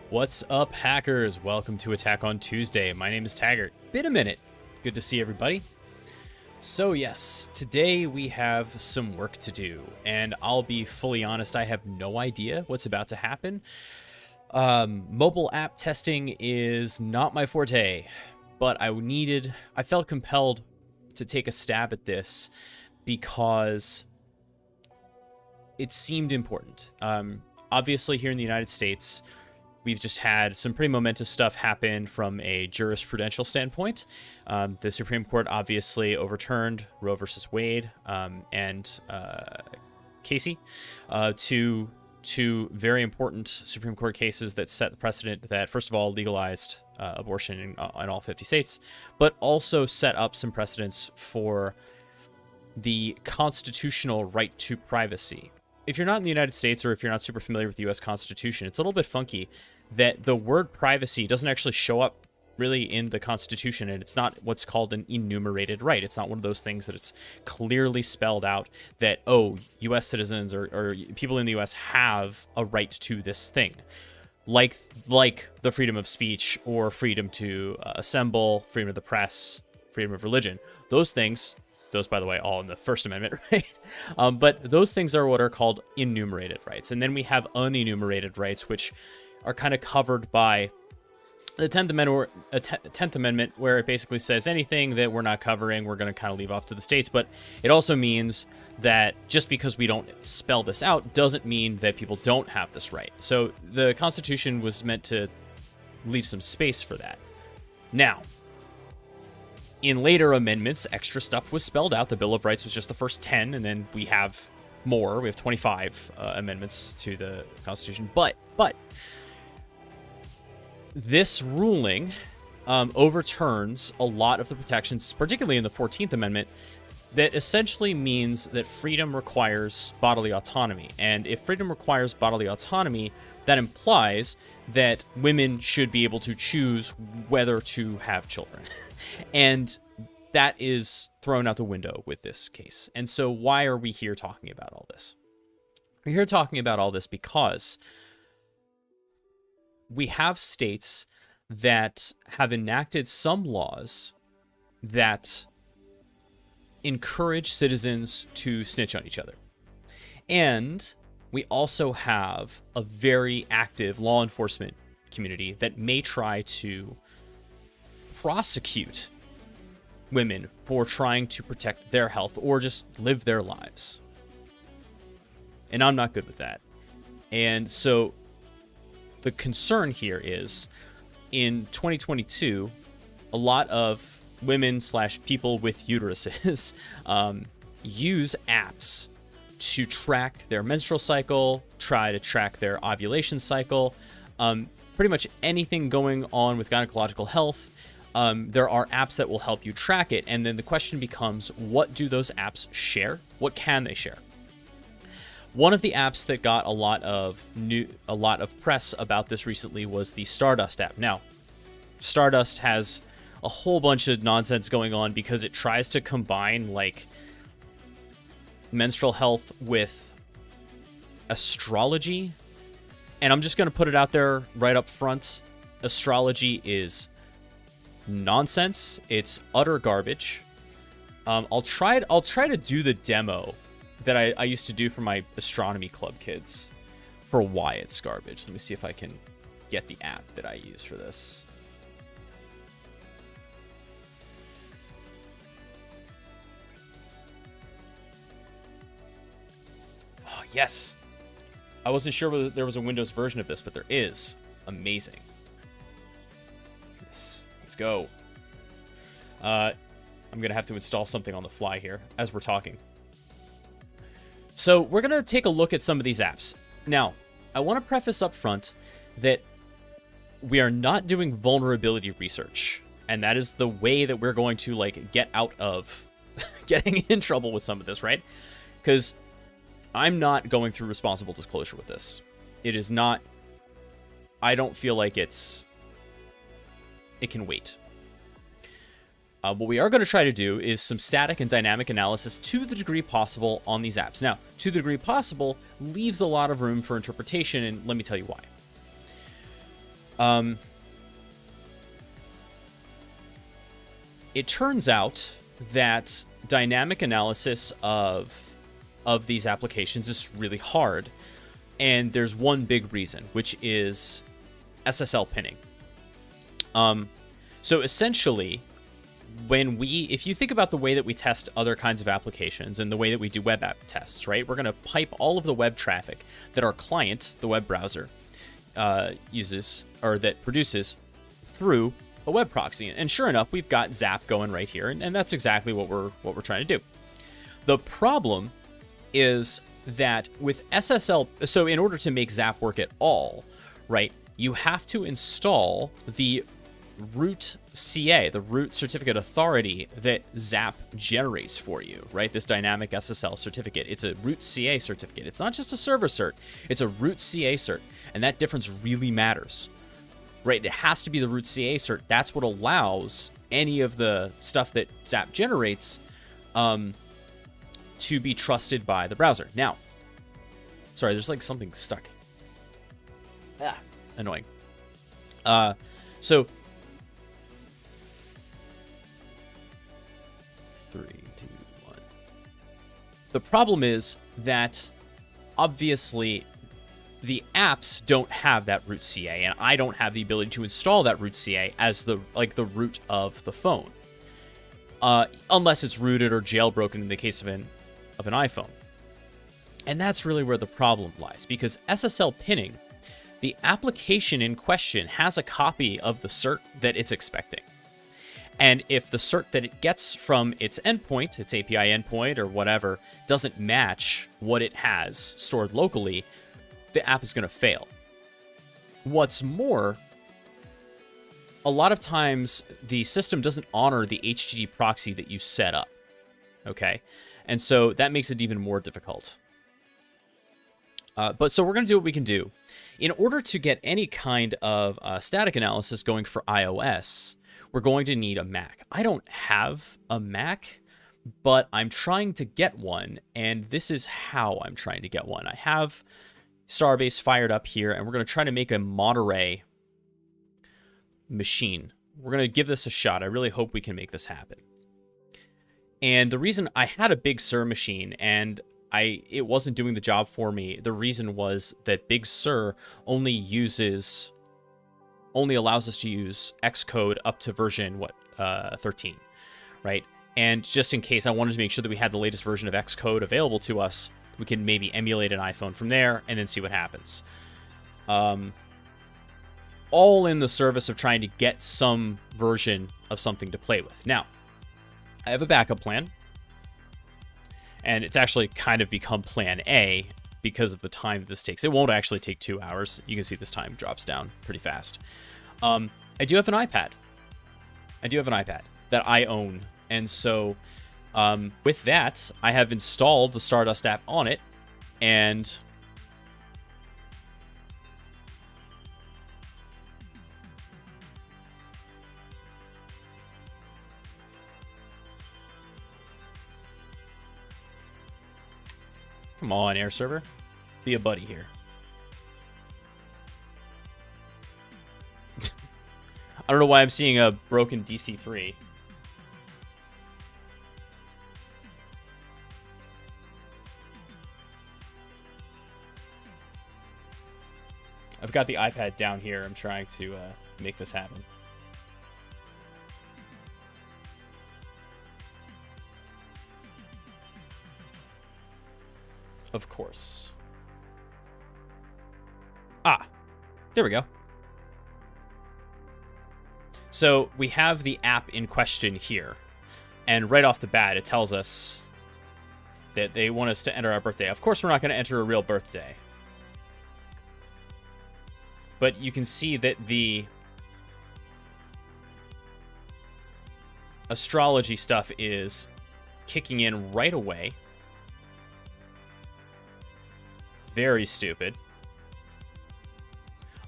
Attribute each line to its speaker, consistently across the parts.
Speaker 1: What's up, hackers? Welcome to Attack on Tuesday. My name is Taggart. Been a minute. Good to see everybody. So yes, today we have some work to do, and I'll be fully honest, I have no idea what's about to happen. Mobile app testing is not my forte, but I felt compelled to take a stab at this because it seemed important. Obviously here in the United States, we've just had some pretty momentous stuff happen from a jurisprudential standpoint. The Supreme Court obviously overturned Roe versus Wade and Casey, two very important Supreme Court cases that set the precedent that, first of all, legalized abortion in all 50 states, but also set up some precedents for the constitutional right to privacy. If you're not in the United States, or if you're not super familiar with the U.S. Constitution, it's a little bit funky that the word privacy doesn't actually show up really in the Constitution, and it's not what's called an enumerated right. It's not one of those things that it's clearly spelled out that, oh, U.S. citizens or people in the U.S. have a right to this thing. Like the freedom of speech or freedom to assemble, freedom of the press, freedom of religion. Those things, those, by the way, all in the First Amendment, right? But those things are what are called enumerated rights. And then we have unenumerated rights, which are kind of covered by the 10th Amendment, where it basically says anything that we're not covering, we're going to kind of leave off to the states. But it also means that just because we don't spell this out doesn't mean that people don't have this right. So the Constitution was meant to leave some space for that. Now, in later amendments, extra stuff was spelled out. The Bill of Rights was just the first 10, and then we have more. We have 25 amendments to the Constitution. But this ruling overturns a lot of the protections, particularly in the 14th Amendment, that essentially means that freedom requires bodily autonomy. And if freedom requires bodily autonomy, that implies that women should be able to choose whether to have children. And that is thrown out the window with this case. And so why are we here talking about all this? We're here talking about all this because we have states that have enacted some laws that encourage citizens to snitch on each other. And we also have a very active law enforcement community that may try to prosecute women for trying to protect their health or just live their lives. And I'm not good with that. And so the concern here is, in 2022, a lot of women / people with uteruses use apps to track their menstrual cycle, try to track their ovulation cycle, pretty much anything going on with gynecological health. There are apps that will help you track it, and then the question becomes, what do those apps share? What can they share? One of the apps that got a lot of press about this recently was the Stardust app. Now, Stardust has a whole bunch of nonsense going on because it tries to combine like menstrual health with astrology. And I'm just going to put it out there right up front. Astrology is nonsense. It's utter garbage. I'll try to do the demo that I used to do for my astronomy club kids for why it's garbage. Let me see if I can get the app that I use for this. Oh, yes. I wasn't sure whether there was a Windows version of this, but there is. Amazing. Yes. Let's go. I'm going to have to install something on the fly here as we're talking. So we're going to take a look at some of these apps. Now, I want to preface up front that we are not doing vulnerability research. And that is the way that we're going to like get out of getting in trouble with some of this, right? Because I'm not going through responsible disclosure with this. It is not, I don't feel like it can wait. What we are going to try to do is some static and dynamic analysis to the degree possible on these apps. Now, to the degree possible leaves a lot of room for interpretation, and let me tell you why. Um, it turns out that dynamic analysis of these applications is really hard, and there's one big reason, which is SSL pinning. So essentially, if you think about the way that we test other kinds of applications and the way that we do web app tests, right? We're going to pipe all of the web traffic that our client, the web browser, uses or that produces through a web proxy. And sure enough, we've got Zap going right here, and that's exactly what we're trying to do. The problem is that with SSL, so in order to make Zap work at all, right, you have to install the root CA, the root certificate authority that Zap generates for you, right? This dynamic SSL certificate. It's a root CA certificate. It's not just a server cert. It's a root CA cert. And that difference really matters, right? It has to be the root CA cert. That's what allows any of the stuff that Zap generates to be trusted by the browser. Now, sorry, there's like something stuck. Annoying. So 3, 2, 1. The problem is that obviously the apps don't have that root CA, and I don't have the ability to install that root CA as the root of the phone, unless it's rooted or jailbroken in the case of an iPhone. And that's really where the problem lies, because SSL pinning, the application in question has a copy of the cert that it's expecting. And if the cert that it gets from its endpoint, its API endpoint or whatever, doesn't match what it has stored locally, the app is going to fail. What's more, a lot of times the system doesn't honor the HTTP proxy that you set up. Okay? And so that makes it even more difficult. But so we're going to do what we can do. In order to get any kind of static analysis going for iOS, we're going to need a Mac. I don't have a Mac, but I'm trying to get one, and this is how I'm trying to get one. I have Starbase fired up here, and we're going to try to make a Monterey machine. We're going to give this a shot. I really hope we can make this happen. And the reason I had a Big Sur machine, and it wasn't doing the job for me, the reason was that Big Sur only allows us to use Xcode up to version 13, right? And just in case, I wanted to make sure that we had the latest version of Xcode available to us, we can maybe emulate an iPhone from there and then see what happens. All in the service of trying to get some version of something to play with. Now, I have a backup plan, and it's actually kind of become plan A because of the time this takes. It won't actually take 2 hours. You can see this time drops down pretty fast. I do have an iPad. That I own. And so with that, I have installed the Stardust app on it, and come on, Air Server. Be a buddy here. I don't know why I'm seeing a broken DC3. I've got the iPad down here. I'm trying to make this happen. Of course. There we go. So we have the app in question here. And right off the bat, it tells us that they want us to enter our birthday. Of course, we're not going to enter a real birthday. But you can see that the astrology stuff is kicking in right away. Very stupid.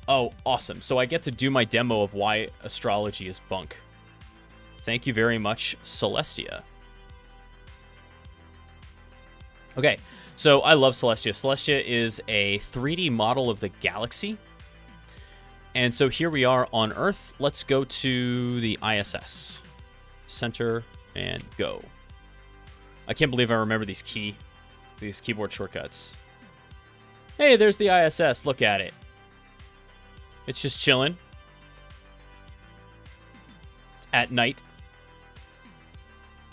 Speaker 1: Oh, awesome. So I get to do my demo of why astrology is bunk. Thank you very much, Celestia. Okay, so I love Celestia. Celestia is a 3D model of the galaxy. And so here we are on Earth. Let's go to the ISS. Center and go. I can't believe I remember these keyboard shortcuts. Hey, there's the ISS. Look at it. It's just chilling. It's at night.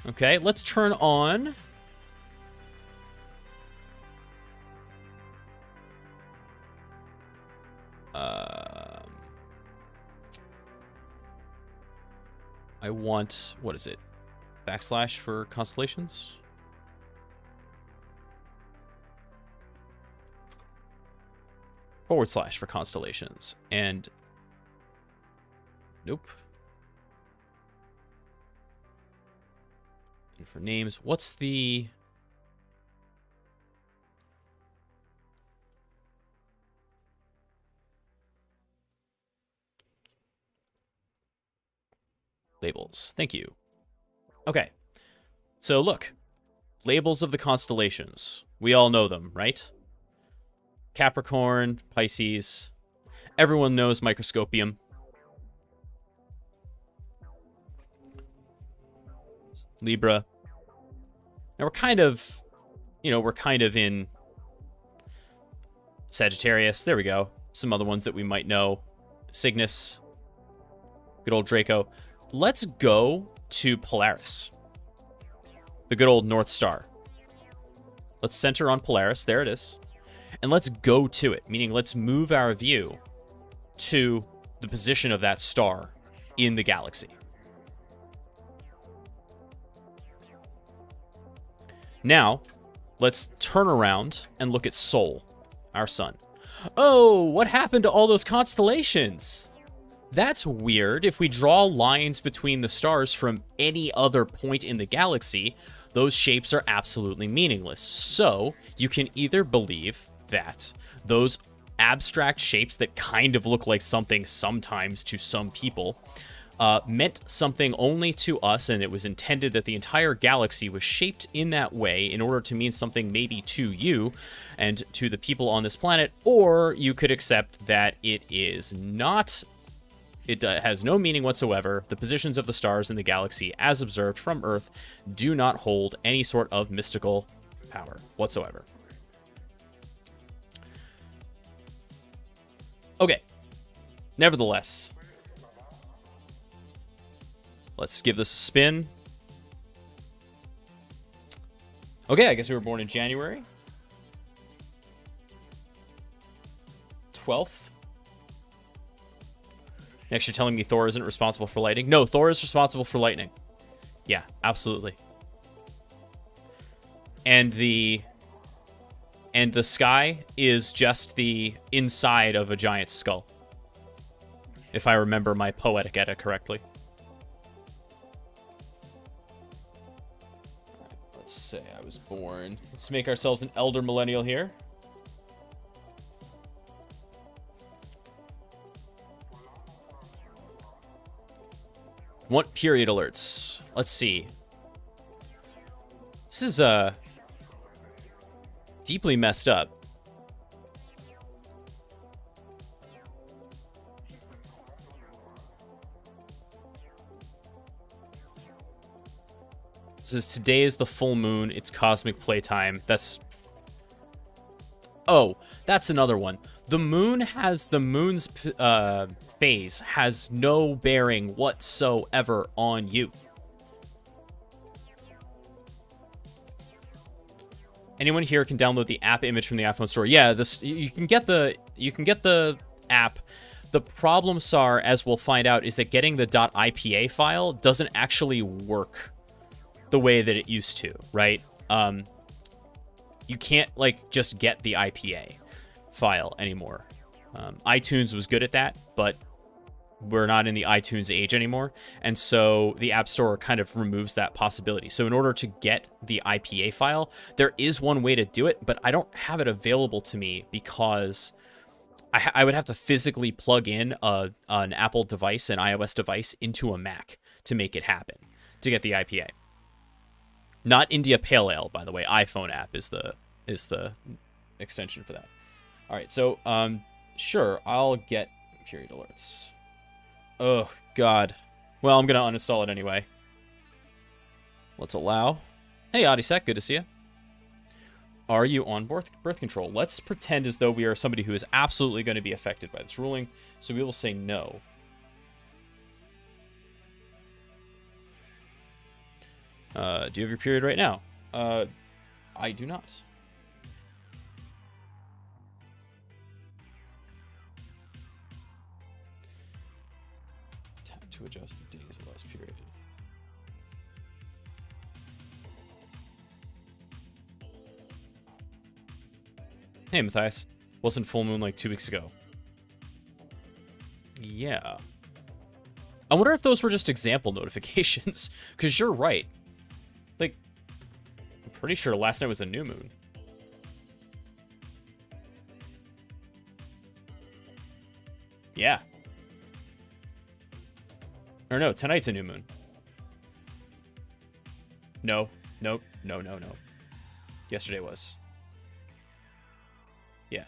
Speaker 1: Okay, let's turn on... I want... What is it? Backslash for constellations? / for constellations. And... Nope. And for names, what's the... Labels. Thank you. Okay. So look. Labels of the constellations. We all know them, right? Capricorn, Pisces. Everyone knows Microscopium. Libra. Now we're kind of in Sagittarius. There we go. Some other ones that we might know. Cygnus. Good old Draco. Let's go to Polaris. The good old North Star. Let's center on Polaris. There it is. And let's go to it, meaning let's move our view to the position of that star in the galaxy. Now, let's turn around and look at Sol, our sun. Oh, what happened to all those constellations? That's weird. If we draw lines between the stars from any other point in the galaxy, those shapes are absolutely meaningless. So, you can either believe that those abstract shapes that kind of look like something sometimes to some people meant something only to us, and it was intended that the entire galaxy was shaped in that way in order to mean something maybe to you and to the people on this planet, or you could accept that it is not... It has no meaning whatsoever. The positions of the stars in the galaxy, as observed from Earth, do not hold any sort of mystical power whatsoever. Okay. Nevertheless, let's give this a spin. Okay, I guess we were born in January 12th. Next, you're telling me Thor isn't responsible for lightning? No, Thor is responsible for lightning. Yeah, absolutely. And the sky is just the inside of a giant skull. If I remember my poetic edda correctly. Let's say I was born. Let's make ourselves an elder millennial here. Want period alerts. Let's see. This is deeply messed up. This is today is the full moon. It's cosmic playtime. That's... Oh, that's another one. The moon has... The moon's phase has no bearing whatsoever on you. Anyone here can download the app image from the iPhone store. Yeah, this you can get the app. The problem, Sar, as we'll find out, is that getting the .ipa file doesn't actually work the way that it used to, right? You can't like just get the IPA file anymore. iTunes was good at that, but we're not in the iTunes age anymore, and so the App Store kind of removes that possibility. So in order to get the IPA file, there is one way to do it, but I don't have it available to me because I would have to physically plug in an Apple device, an iOS device, into a Mac to make it happen, to get the IPA. Not India Pale Ale, by the way. iPhone app is the extension for that. All right, so sure, I'll get Period alerts. Oh, God. Well, I'm going to uninstall it anyway. Let's allow. Hey, Odysec, good to see you. Are you on birth control? Let's pretend as though we are somebody who is absolutely going to be affected by this ruling. So we will say no. Do you have your period right now? I do not. Tap to adjust the days of last period. Hey, Matthias. Wasn't full moon like 2 weeks ago? Yeah. I wonder if those were just example notifications, because you're right. Like, I'm pretty sure last night was a new moon. Yeah. Or no, tonight's a new moon. No. Nope. No. Yesterday was. Yeah.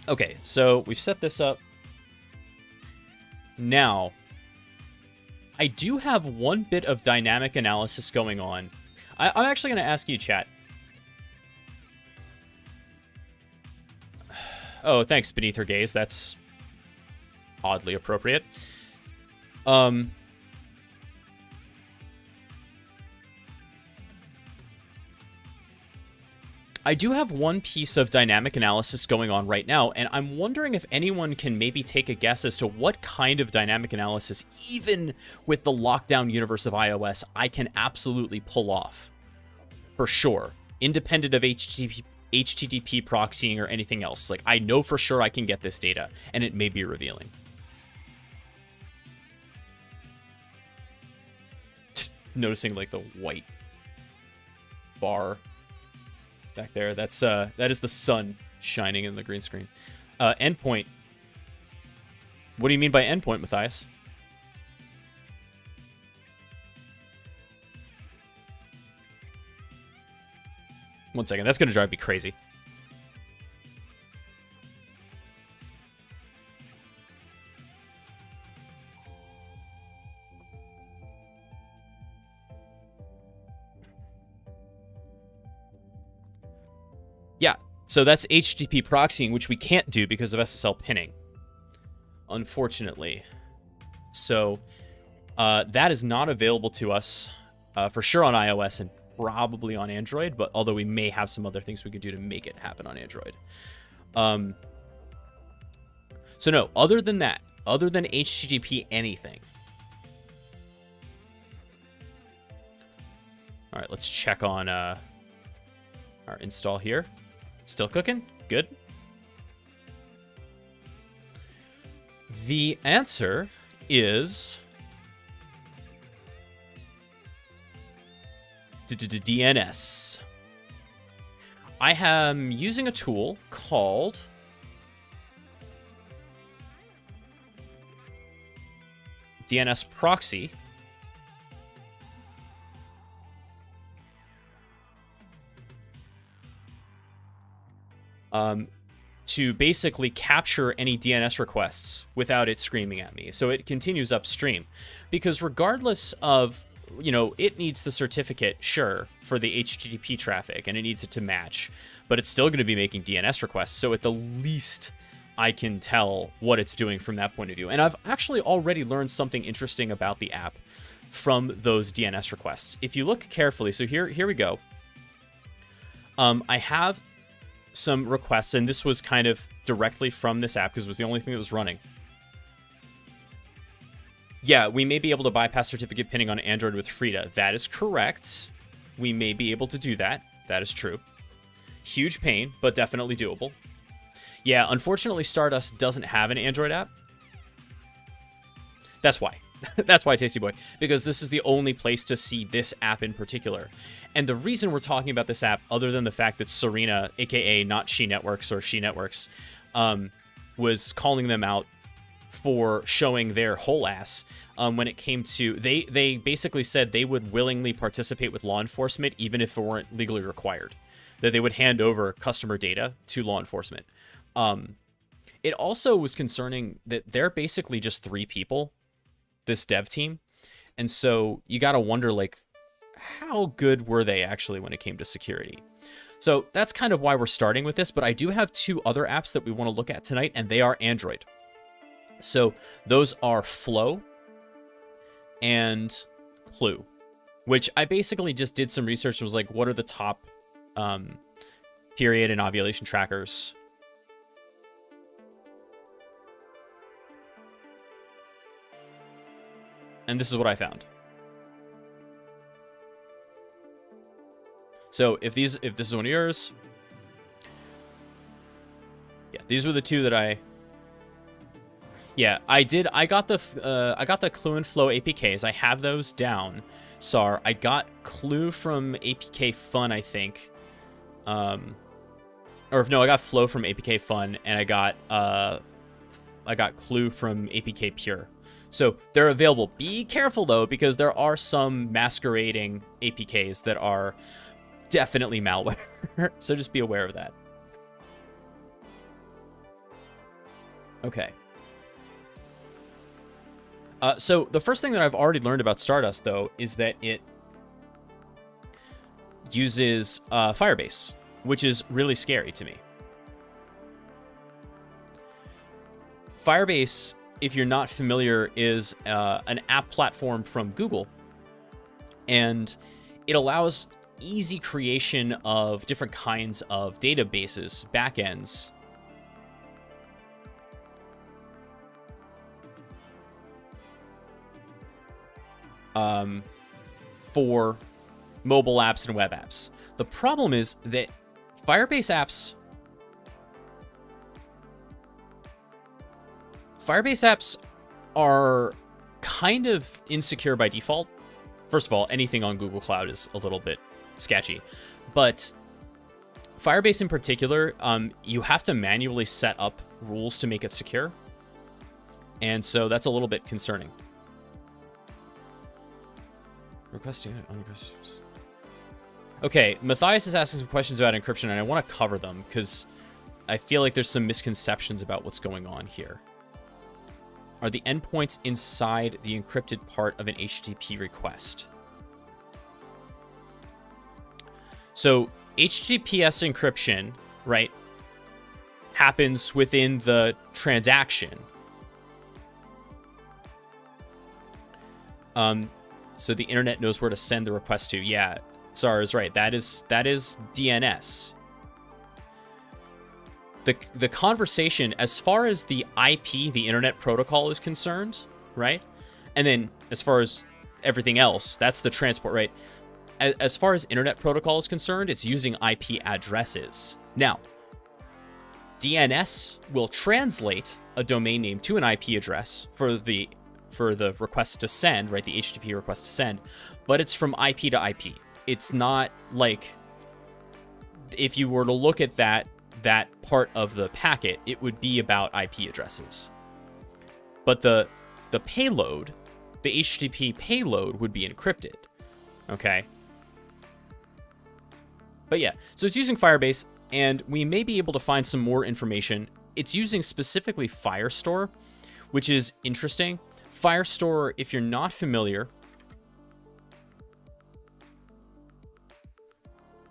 Speaker 1: Okay, so we've set this up. Now, I do have one bit of dynamic analysis going on. I'm actually going to ask you, chat. Oh, thanks, Beneath Her Gaze. That's oddly appropriate. I do have one piece of dynamic analysis going on right now, and I'm wondering if anyone can maybe take a guess as to what kind of dynamic analysis, even with the lockdown universe of iOS, I can absolutely pull off. For sure. Independent of HTTP proxying or anything else. Like, I know for sure I can get this data, and it may be revealing. Noticing, like, the white bar back there. That is the sun shining in the green screen. Endpoint. What do you mean by endpoint, Matthias? One second. That's going to drive me crazy. Yeah, so that's HTTP proxying, which we can't do because of SSL pinning, unfortunately. So that is not available to us for sure on iOS and probably on Android, but although we may have some other things we could do to make it happen on Android. So no, other than that, other than HTTP anything. All right, let's check on our install here. Still cooking? Good. The answer is DNS. I am using a tool called DNS Proxy. To basically capture any DNS requests without it screaming at me. So it continues upstream. Because regardless of, you know, it needs the certificate, sure, for the HTTP traffic, and it needs it to match, but it's still going to be making DNS requests. So at the least, I can tell what it's doing from that point of view. And I've actually already learned something interesting about the app from those DNS requests. If you look carefully, so here we go. I have some requests, and this was kind of directly from this app because it was the only thing that was running. Yeah, we may be able to bypass certificate pinning on Android with Frida. That is correct. We may be able to do that. That is true. Huge pain, but definitely doable. Yeah, unfortunately, Stardust doesn't have an Android app. That's why. That's why, Tasty Boy. Because this is the only place to see this app in particular. And the reason we're talking about this app, other than the fact that Serena, a.k.a. not She Networks or She Networks, was calling them out for showing their whole ass when it came to... They basically said they would willingly participate with law enforcement even if it weren't legally required. That they would hand over customer data to law enforcement. It also was concerning that they're basically just 3 people, this dev team. And so you got to wonder, like, how good were they actually when it came to security? So that's kind of why we're starting with this, but I do have 2 other apps that we want to look at tonight, and they are Android. So those are Flow and Clue, which I basically just did some research and was like, what are the top period and ovulation trackers? And this is what I found. So if this is one of yours, yeah, these were the 2 that I got the Clue and Flow APKs. I have those down. SAR. I got Clue from APK Fun, I think. I got Flow from APK Fun, and I got Clue from APK Pure. So they're available. Be careful though, because there are some masquerading APKs that are definitely malware. So just be aware of that. Okay. So the first thing that I've already learned about Stardust, though, is that it uses Firebase, which is really scary to me. Firebase, if you're not familiar, is an app platform from Google, and it allows easy creation of different kinds of databases, backends. For mobile apps and web apps. The problem is that Firebase apps are kind of insecure by default. First of all, anything on Google Cloud is a little bit sketchy, but Firebase in particular, you have to manually set up rules to make it secure, and so that's a little bit concerning. Requesting it on requests. Okay, Matthias is asking some questions about encryption, and I want to cover them because I feel like there's some misconceptions about what's going on here. Are the endpoints inside the encrypted part of an HTTP request? So HTTPS encryption, right, happens within the transaction. So the internet knows where to send the request to. Yeah, SAR is right. That is DNS. The conversation, as far as the IP, the internet protocol, is concerned, right? And then as far as everything else, that's the transport, right? As far as internet protocol is concerned, it's using IP addresses. Now, DNS will translate a domain name to an IP address for the request to send, right? The HTTP request to send, but it's from IP to IP. It's not like, if you were to look at that part of the packet, it would be about IP addresses. But the payload, the HTTP payload, would be encrypted. Okay. But yeah, so it's using Firebase, and we may be able to find some more information. It's using specifically Firestore, which is interesting. Firestore, if you're not familiar,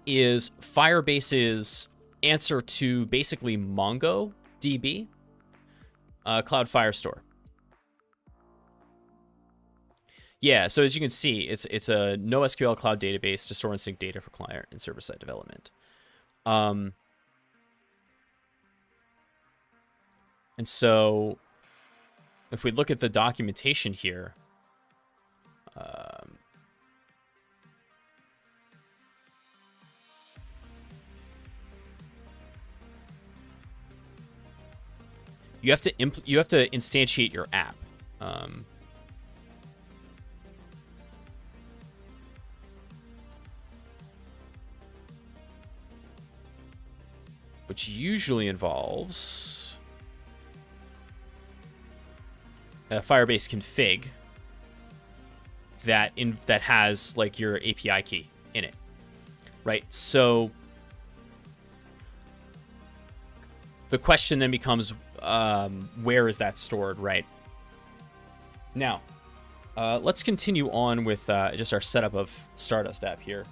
Speaker 1: is Firebase's answer to basically MongoDB, Cloud Firestore. Yeah, so as you can see, it's a NoSQL cloud database to store and sync data for client and server-side development. And so if we look at the documentation here, you have to instantiate your app. Which usually involves a Firebase config that has like your API key in it, right? So The question then becomes, where is that stored, right? Now, let's continue on with just our setup of Stardust app here.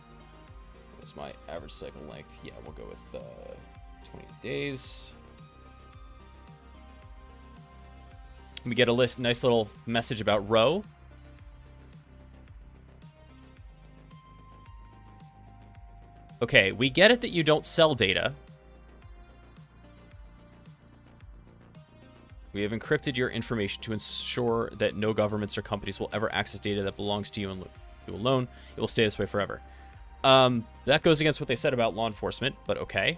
Speaker 1: What's my average cycle length? Yeah, we'll go with 20 days. We get a nice little message about row. Okay, we get it that you don't sell data. We have encrypted your information to ensure that no governments or companies will ever access data that belongs to you and you alone. It will stay this way forever. That goes against what they said about law enforcement, but okay.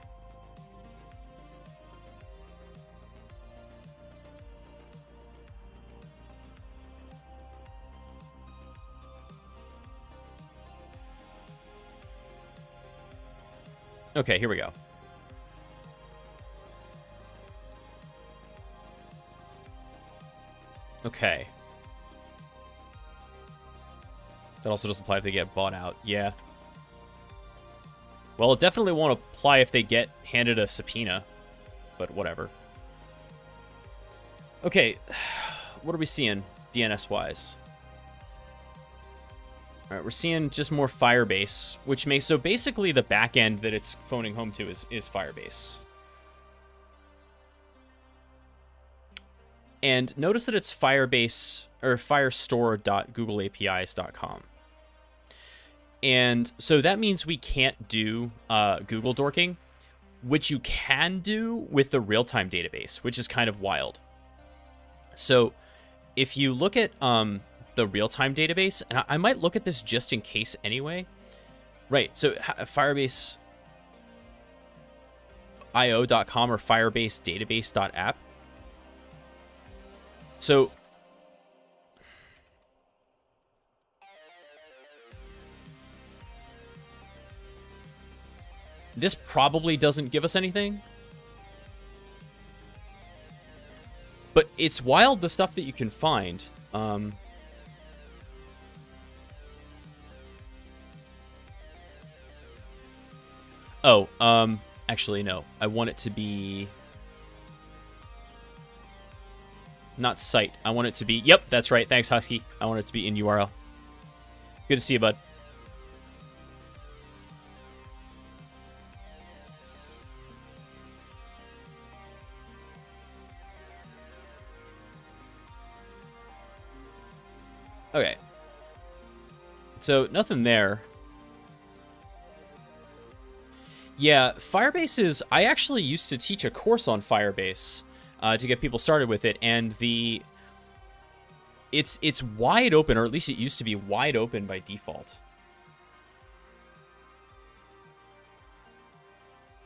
Speaker 1: Okay, here we go. Okay. That also doesn't apply if they get bought out. Yeah. Well, it definitely won't apply if they get handed a subpoena. But whatever. Okay. What are we seeing DNS-wise? All right, we're seeing just more Firebase, which makes... So basically the back end that it's phoning home to is Firebase. And notice that it's Firebase or firestore.googleapis.com. And so that means we can't do Google dorking, which you can do with the real-time database, which is kind of wild. So if you look at the real-time database, and I might look at this just in case anyway. Right, so Firebase io.com or firebasedatabase.app. So this probably doesn't give us anything. But it's wild the stuff that you can find. Actually, no. I want it to be... Not site. I want it to be... Yep, that's right. Thanks, Husky. I want it to be in URL. Good to see you, bud. Okay. So, nothing there. Yeah, Firebase is... I actually used to teach a course on Firebase to get people started with it, and it's wide open, or at least it used to be wide open by default.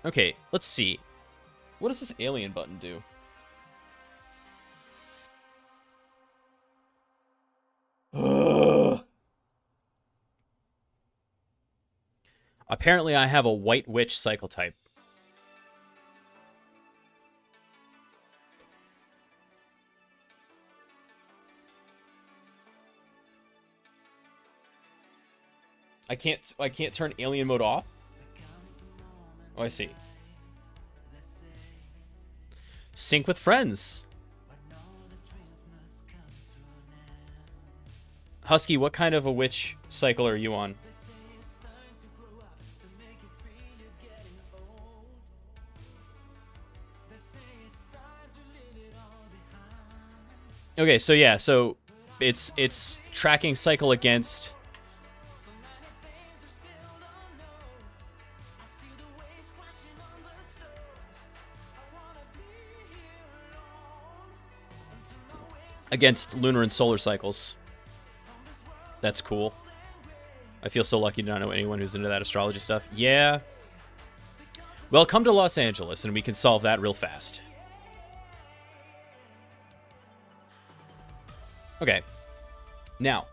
Speaker 1: Okay, let's see. What does this alien button do? Ugh. Apparently, I have a White Witch cycle type. I can't turn alien mode off. Oh, I see. Sync with friends. Husky, what kind of a witch cycle are you on? Okay, so yeah, so it's tracking cycle against... against lunar and solar cycles. That's cool. I feel so lucky to not know anyone who's into that astrology stuff. Yeah. Well, come to Los Angeles and we can solve that real fast. Okay. Now.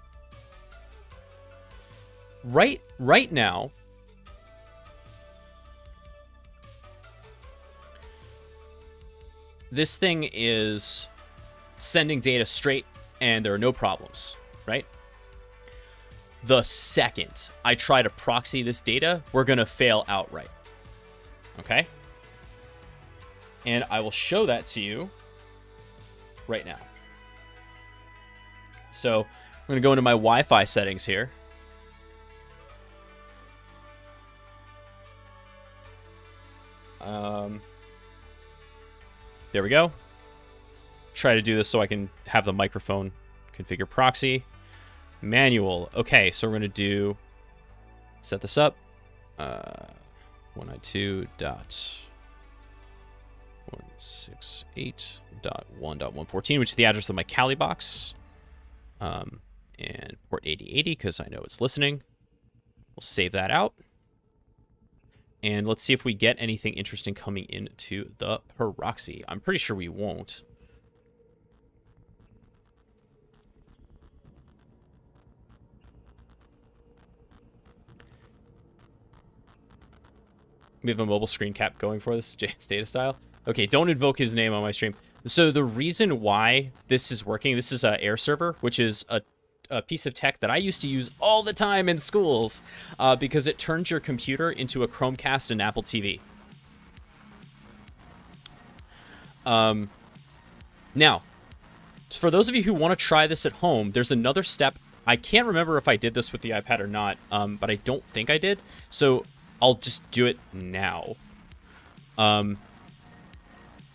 Speaker 1: Right now. This thing is sending data straight and there are no problems, right? The second I try to proxy this data, we're going to fail outright. Okay? And I will show that to you right now. So I'm going to go into my Wi-Fi settings here. There we go. Try to do this so I can have the microphone configure proxy. Manual. Okay, so we're going to do set this up. 192.168.1.114, which is the address of my Kali box. And port 8080 because I know it's listening. We'll save that out. And let's see if we get anything interesting coming into the proxy. I'm pretty sure we won't. We have a mobile screen cap going for this, Jane's data style. Okay, don't invoke his name on my stream. So the reason why this is working, this is an Air server, which is a piece of tech that I used to use all the time in schools because it turns your computer into a Chromecast and Apple TV. Now, for those of you who want to try this at home, there's another step. I can't remember if I did this with the iPad or not, but I don't think I did. So I'll just do it now.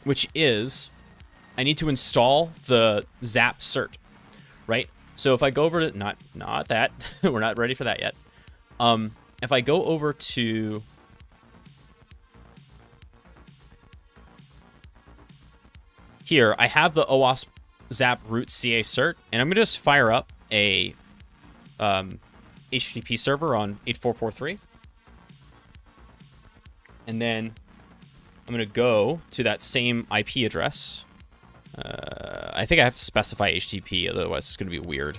Speaker 1: Which is, I need to install the Zap cert, right? So if I go over to, not that, we're not ready for that yet. If I go over to here, I have the OWASP Zap root CA cert, and I'm going to just fire up a HTTP server on 8443. And then I'm going to go to that same IP address. I think I have to specify HTTP, otherwise it's going to be weird.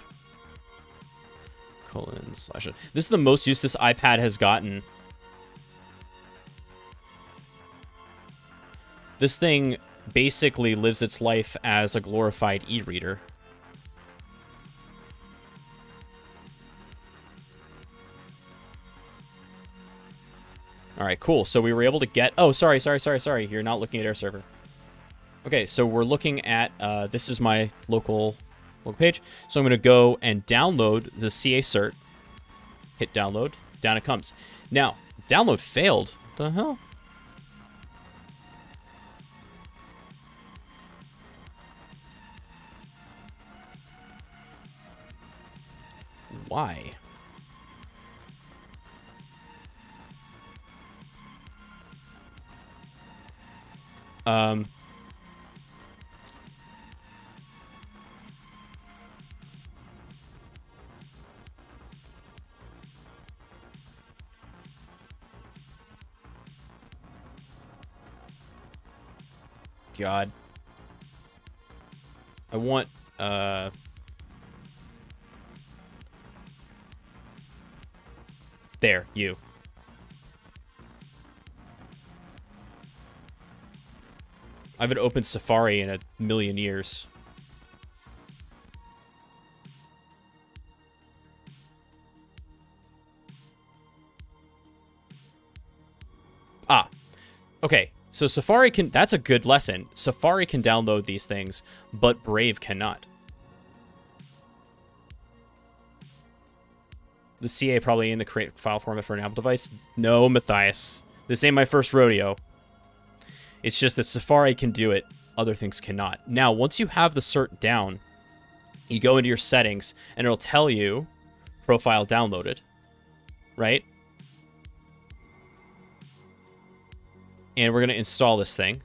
Speaker 1: /. This is the most use this iPad has gotten. This thing basically lives its life as a glorified e-reader. All right, cool. So we were able to get... Oh, sorry. You're not looking at Air server. Okay, so we're looking at... this is my local page. So I'm going to go and download the CA cert. Hit download. Down it comes. Now, download failed. What the hell? Why? God. I want, there, you. I haven't opened Safari in a million years. Ah, okay. So Safari can, that's a good lesson. Safari can download these things, but Brave cannot. The CA probably in the create file format for an Apple device. No, Matthias. This ain't my first rodeo. It's just that Safari can do it, other things cannot. Now, once you have the cert down, you go into your settings, and it'll tell you profile downloaded, right? And we're going to install this thing.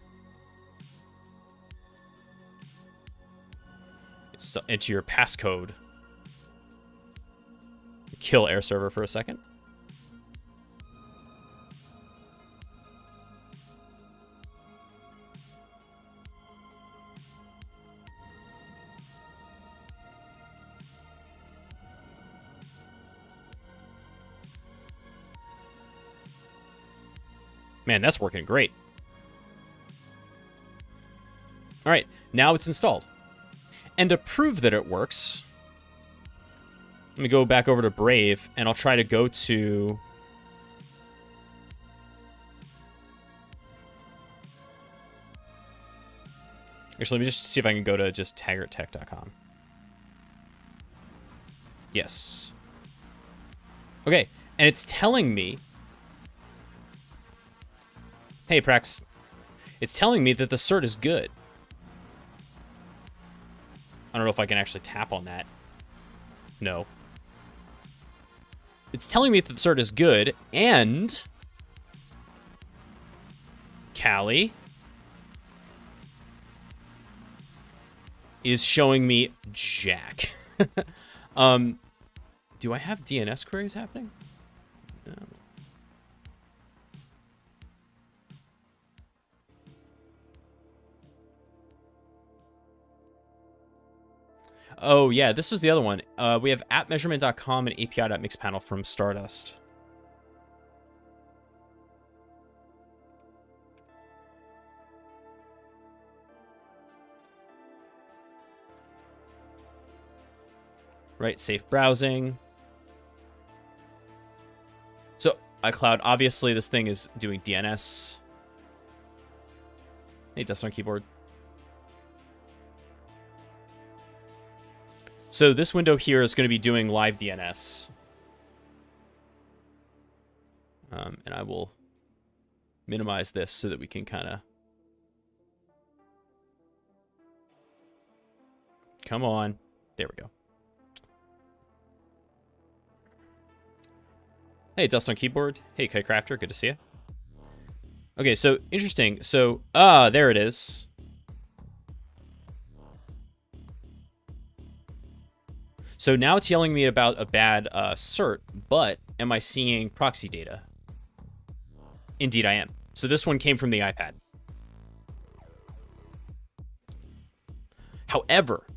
Speaker 1: Enter your passcode. Kill Air server for a second. Man, that's working great. All right, now it's installed. And to prove that it works, let me go back over to Brave, and I'll try to go to... Actually, let me just see if I can go to just taggarttech.com. Yes. Okay, and it's telling me... Hey, Prax. It's telling me that the cert is good. I don't know if I can actually tap on that. No. It's telling me that the cert is good, and... Kali is showing me jack. Do I have DNS queries happening? No. Oh, yeah, this was the other one. We have appmeasurement.com and api.mixpanel from Stardust. Right, safe browsing. So, iCloud, obviously this thing is doing DNS. Hey, Dust on Keyboard. So this window here is going to be doing live DNS. And I will minimize this so that we can kind of... Come on. There we go. Hey, Dust on Keyboard. Hey, KiteCrafter. Good to see you. Okay, so interesting. So, there it is. So now it's yelling me about a bad cert, but am I seeing proxy data? Indeed I am. So this one came from the iPad. However,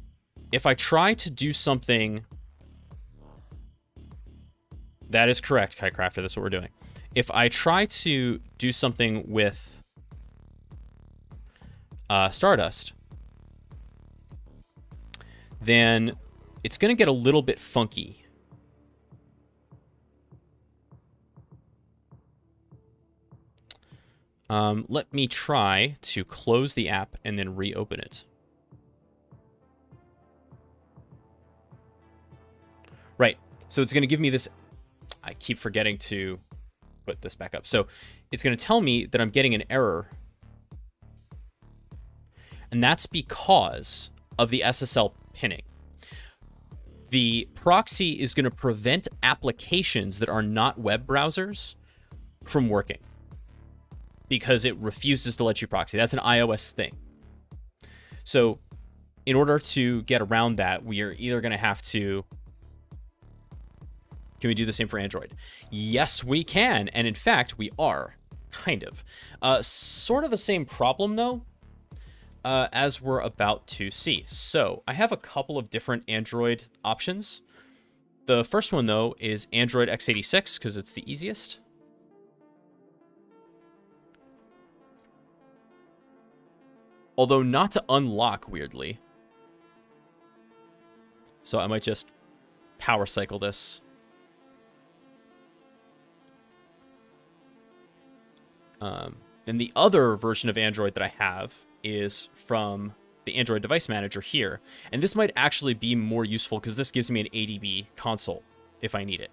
Speaker 1: if I try to do something... That is correct, KiteCrafter. That's what we're doing. If I try to do something with Stardust, then it's going to get a little bit funky. Let me try to close the app and then reopen it. Right. So it's going to give me this... I keep forgetting to put this back up. So it's going to tell me that I'm getting an error. And that's because of the SSL pinning. The proxy is going to prevent applications that are not web browsers from working because it refuses to let you proxy. That's an iOS thing. So in order to get around that, we are either going to have to... Can we do the same for Android? Yes, we can. And in fact, we are. Kind of. Sort of the same problem, though, as we're about to see. So I have a couple of different Android options. The first one, though, is Android x86, because it's the easiest. Although not to unlock, weirdly. So I might just power cycle this. Then the other version of Android that I have is from the Android Device Manager here. And this might actually be more useful because this gives me an ADB console if I need it.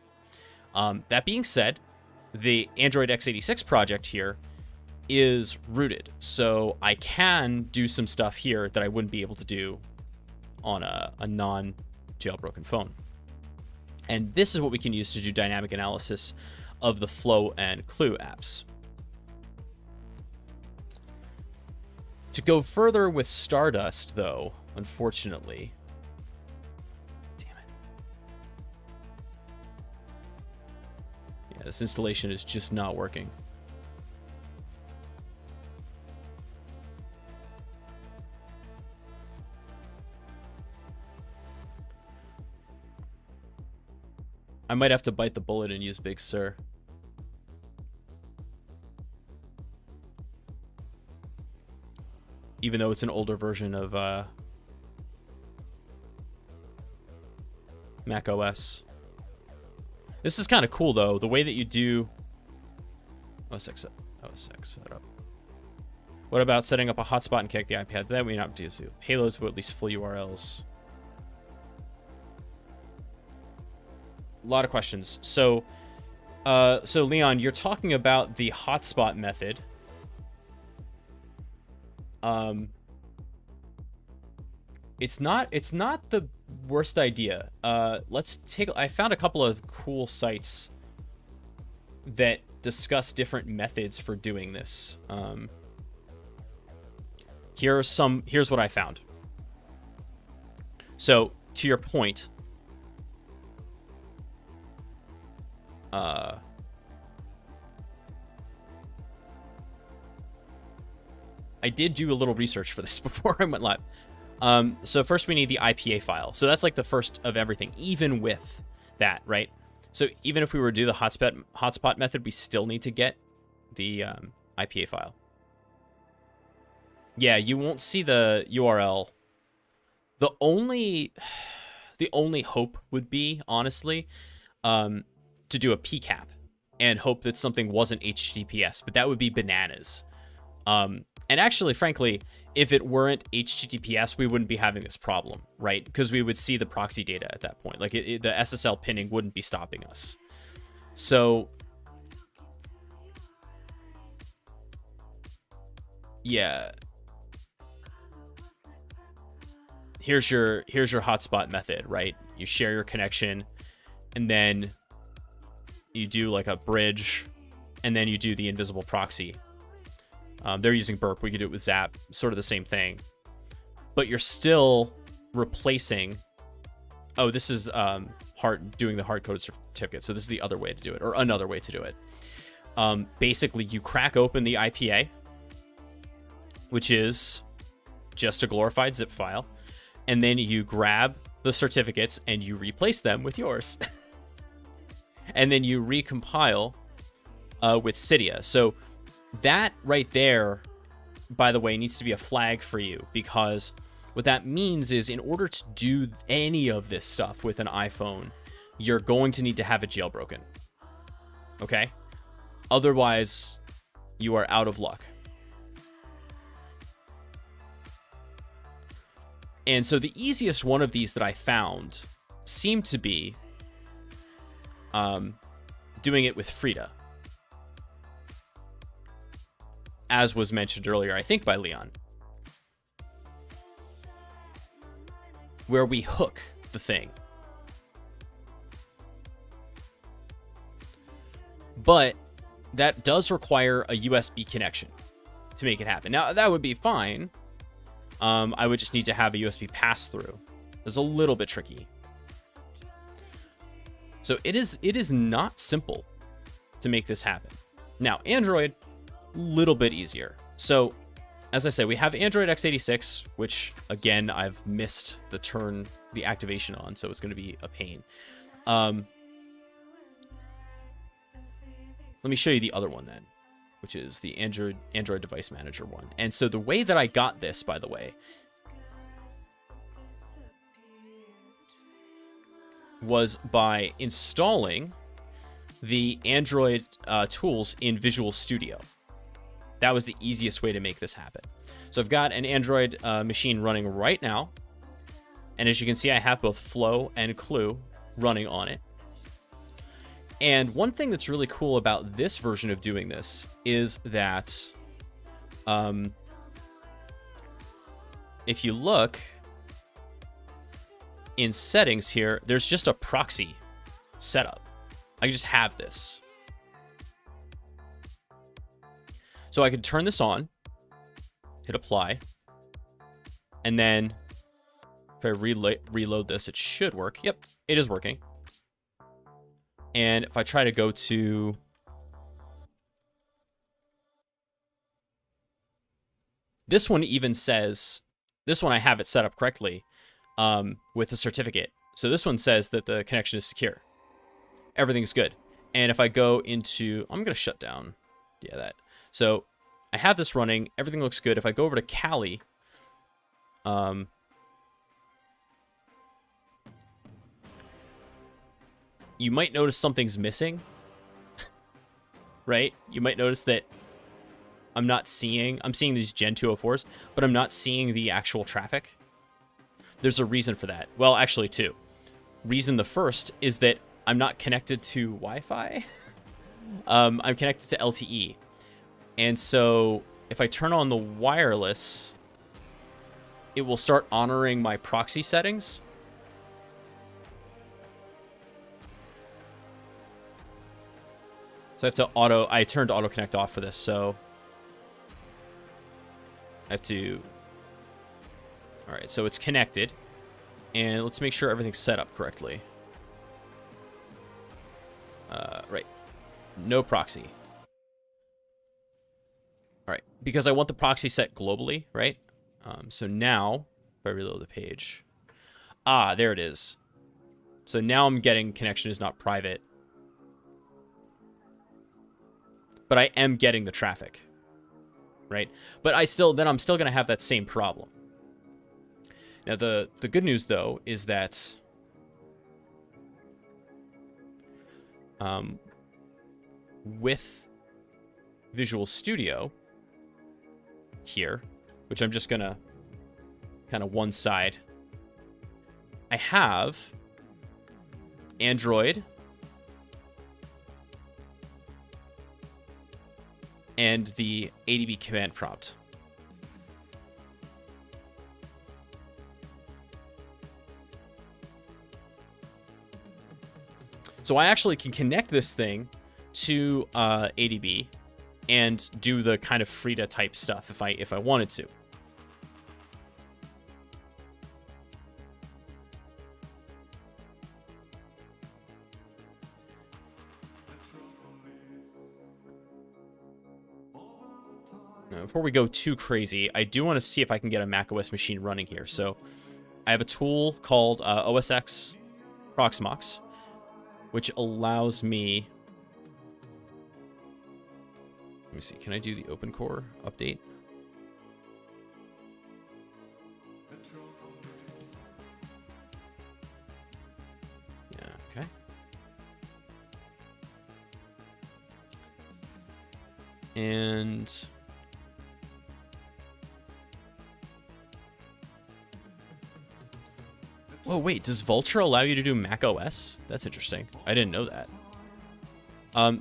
Speaker 1: That being said, the Android x86 project here is rooted. So I can do some stuff here that I wouldn't be able to do on a non-jailbroken phone. And this is what we can use to do dynamic analysis of the Flow and Clue apps. To go further with Stardust, though, unfortunately... Damn it. Yeah, this installation is just not working. I might have to bite the bullet and use Big Sur. Even though it's an older version of Mac OS. This is kind of cool, though. The way that you do OS X setup. What about setting up a hotspot and connect the iPad? That we not do. Payloads with at least full URLs. A lot of questions. So Leon, you're talking about the hotspot method. It's not the worst idea. Let's take. I found a couple of cool sites that discuss different methods for doing this. Here's what I found. So to your point, I did do a little research for this before I went live. So first we need the IPA file. So that's like the first of everything, even with that, right? So even if we were to do the hotspot method, we still need to get the IPA file. Yeah, you won't see the URL. The only hope would be, honestly, to do a PCAP and hope that something wasn't HTTPS, but that would be bananas. And actually, frankly, if it weren't HTTPS, we wouldn't be having this problem, right? Because we would see the proxy data at that point. Like the SSL pinning wouldn't be stopping us. So yeah. Here's your hotspot method, right? You share your connection, and then you do like a bridge, and then you do the invisible proxy. They're using Burp. We could do it with Zap. Sort of the same thing. But you're still replacing... Oh, this is doing the hard-coded certificate. So this is the other way to do it, or another way to do it. Basically, you crack open the IPA, which is just a glorified zip file. And then you grab the certificates and you replace them with yours. And then you recompile with Cydia. So that right there, by the way, needs to be a flag for you, because what that means is in order to do any of this stuff with an iPhone, you're going to need to have it jailbroken. Okay? Otherwise, you are out of luck. And so the easiest one of these that I found seemed to be doing it with Frida, as was mentioned earlier, I think by Leon, where we hook the thing. But that does require a USB connection to make it happen. Now, that would be fine. I would just need to have a USB pass-through. It's a little bit tricky. So it is not simple to make this happen. Now, Android, a little bit easier. So, as I said, we have Android x86, which, again, I've missed the activation on, so it's going to be a pain. Let me show you the other one then, which is the Android Device Manager one. And so the way that I got this, by the way, was by installing the Android tools in Visual Studio. That was the easiest way to make this happen. So I've got an Android machine running right now. And as you can see, I have both Flow and Clue running on it. And one thing that's really cool about this version of doing this is that if you look in settings here, there's just a proxy setup. I can just have this. So I could turn this on, hit apply, and then if I reload this, it should work. Yep, it is working. And if I try to go to this one, even says, this one I have it set up correctly with the certificate. So this one says that the connection is secure. Everything's good. And if I go into, I'm going to shut down. Yeah, that. So I have this running. Everything looks good. If I go over to Kali, you might notice something's missing, right? You might notice that I'm not seeing, I'm seeing these Gen 204s, but I'm not seeing the actual traffic. There's a reason for that. Well, actually two. Reason the first is that I'm not connected to Wi-Fi. I'm connected to LTE. And so if I turn on the wireless, it will start honoring my proxy settings. So I have to I turned auto connect off for this, so I have to, all right, so it's connected, and let's make sure everything's set up correctly. Right, no proxy. All right, because I want the proxy set globally, right? So now, if I reload the page, there it is. So now I'm getting connection is not private, but I am getting the traffic, right? But I'm still going to have that same problem. Now, the good news, though, is that with Visual Studio here, which I'm just going to kind of one side, I have Android and the ADB command prompt. So I actually can connect this thing to ADB and do the kind of Frida type stuff if I wanted to. Now, before we go too crazy, I do want to see if I can get a macOS machine running here. So I have a tool called OSX Proxmox, which allows me. Let me see. Can I do the OpenCore update? Yeah, okay. And oh, wait, does Vultr allow you to do Mac OS? That's interesting. I didn't know that.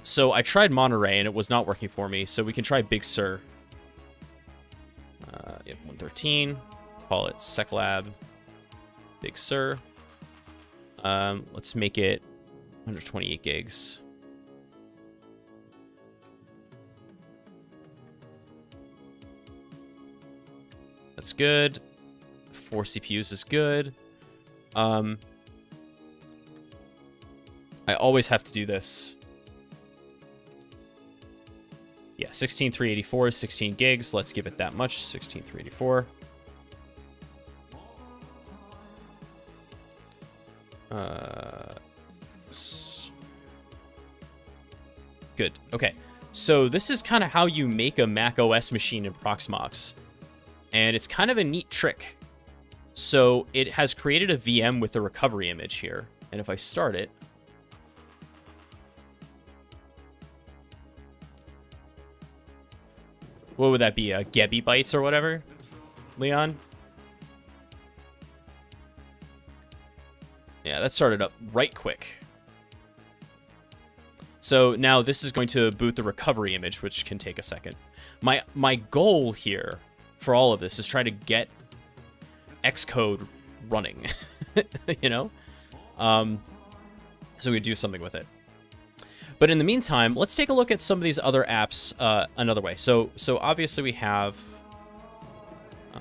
Speaker 1: So I tried Monterey, and it was not working for me, so we can try Big Sur. Yep, 113. Call it SecLab Big Sur. Let's make it 128 gigs. That's good. 4 CPUs is good. I always have to do this. Yeah, 16384 is 16 gigs. Let's give it that much. 16384. Good. Okay. So this is kind of how you make a Mac OS machine in Proxmox. And it's kind of a neat trick. So it has created a VM with a recovery image here. And if I start it, what would that be? Gebby bytes or whatever, Leon? Yeah, that started up right quick. So now this is going to boot the recovery image, which can take a second. My goal here for all of this is try to get Xcode running, you know? So we can do something with it. But in the meantime, let's take a look at some of these other apps another way. So obviously we have,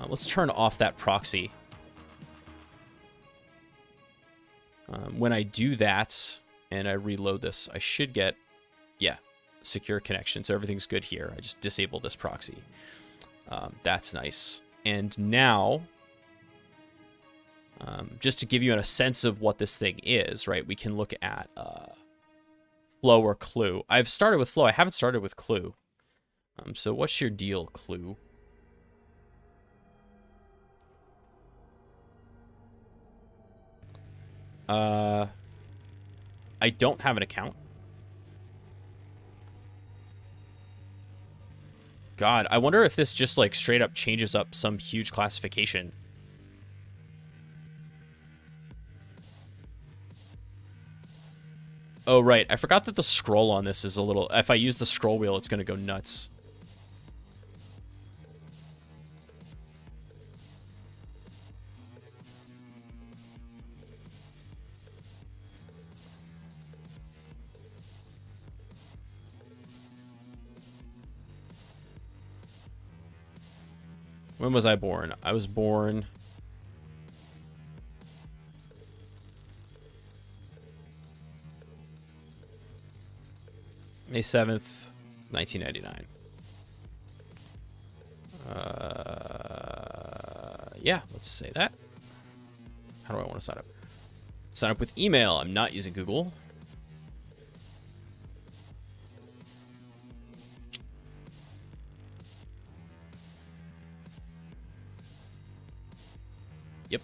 Speaker 1: let's turn off that proxy. When I do that and I reload this, I should get, yeah, secure connection. So everything's good here. I just disabled this proxy. That's nice. And now, just to give you a sense of what this thing is, right, we can look at Flow or Clue. I've started with Flow. I haven't started with Clue. So what's your deal, Clue? I don't have an account. God, I wonder if this just like straight up changes up some huge classification. Oh, right. I forgot that the scroll on this is a little... If I use the scroll wheel, it's going to go nuts. When was I born? I was born... May 7th, 1999. Yeah, let's say that. How do I want to sign up? Sign up with email. I'm not using Google. Yep.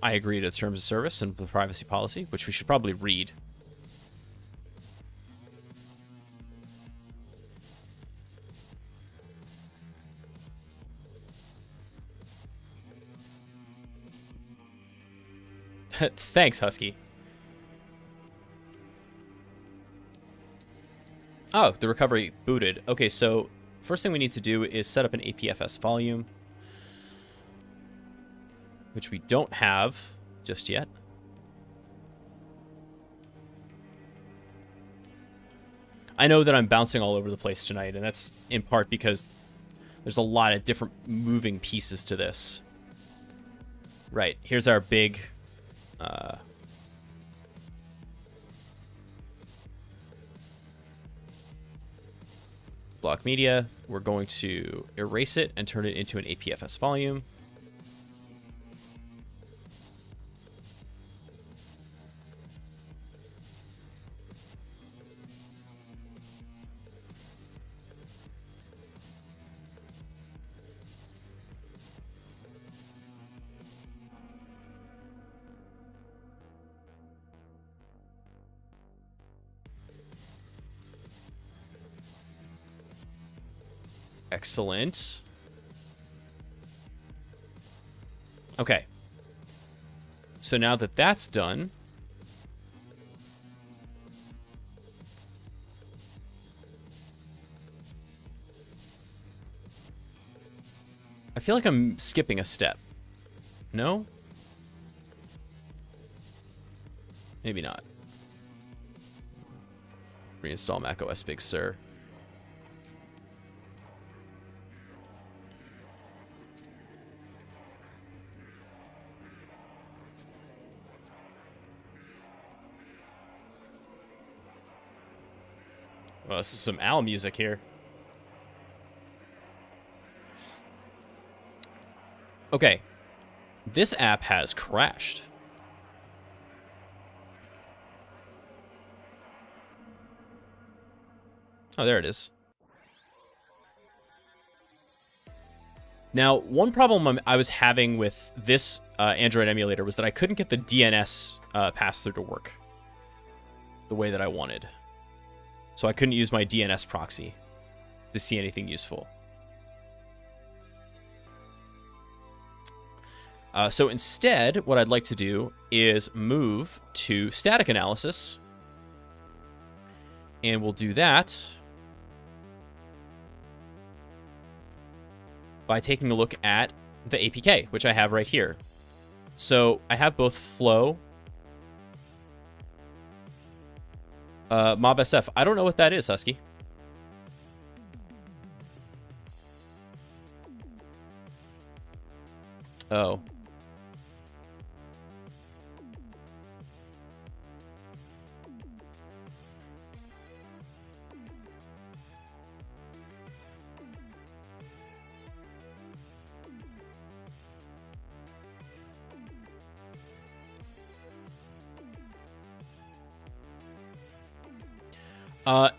Speaker 1: I agree to terms of service and the privacy policy, which we should probably read. Thanks, Husky. Oh, the recovery booted. Okay, so first thing we need to do is set up an APFS volume, which we don't have just yet. I know that I'm bouncing all over the place tonight, and that's in part because there's a lot of different moving pieces to this. Right, here's our big... block media. We're going to erase it and turn it into an APFS volume. Excellent. Okay. So now that that's done, I feel like I'm skipping a step. No? Maybe not. Reinstall macOS Big Sur. Well, this is some Al music here. Okay. This app has crashed. Oh, there it is. Now, one problem I was having with this Android emulator was that I couldn't get the DNS pass-through to work the way that I wanted. So I couldn't use my DNS proxy to see anything useful. So instead, what I'd like to do is move to static analysis. And we'll do that by taking a look at the APK, which I have right here. So I have both Flow, MobSF. I don't know what that is, Husky. Oh.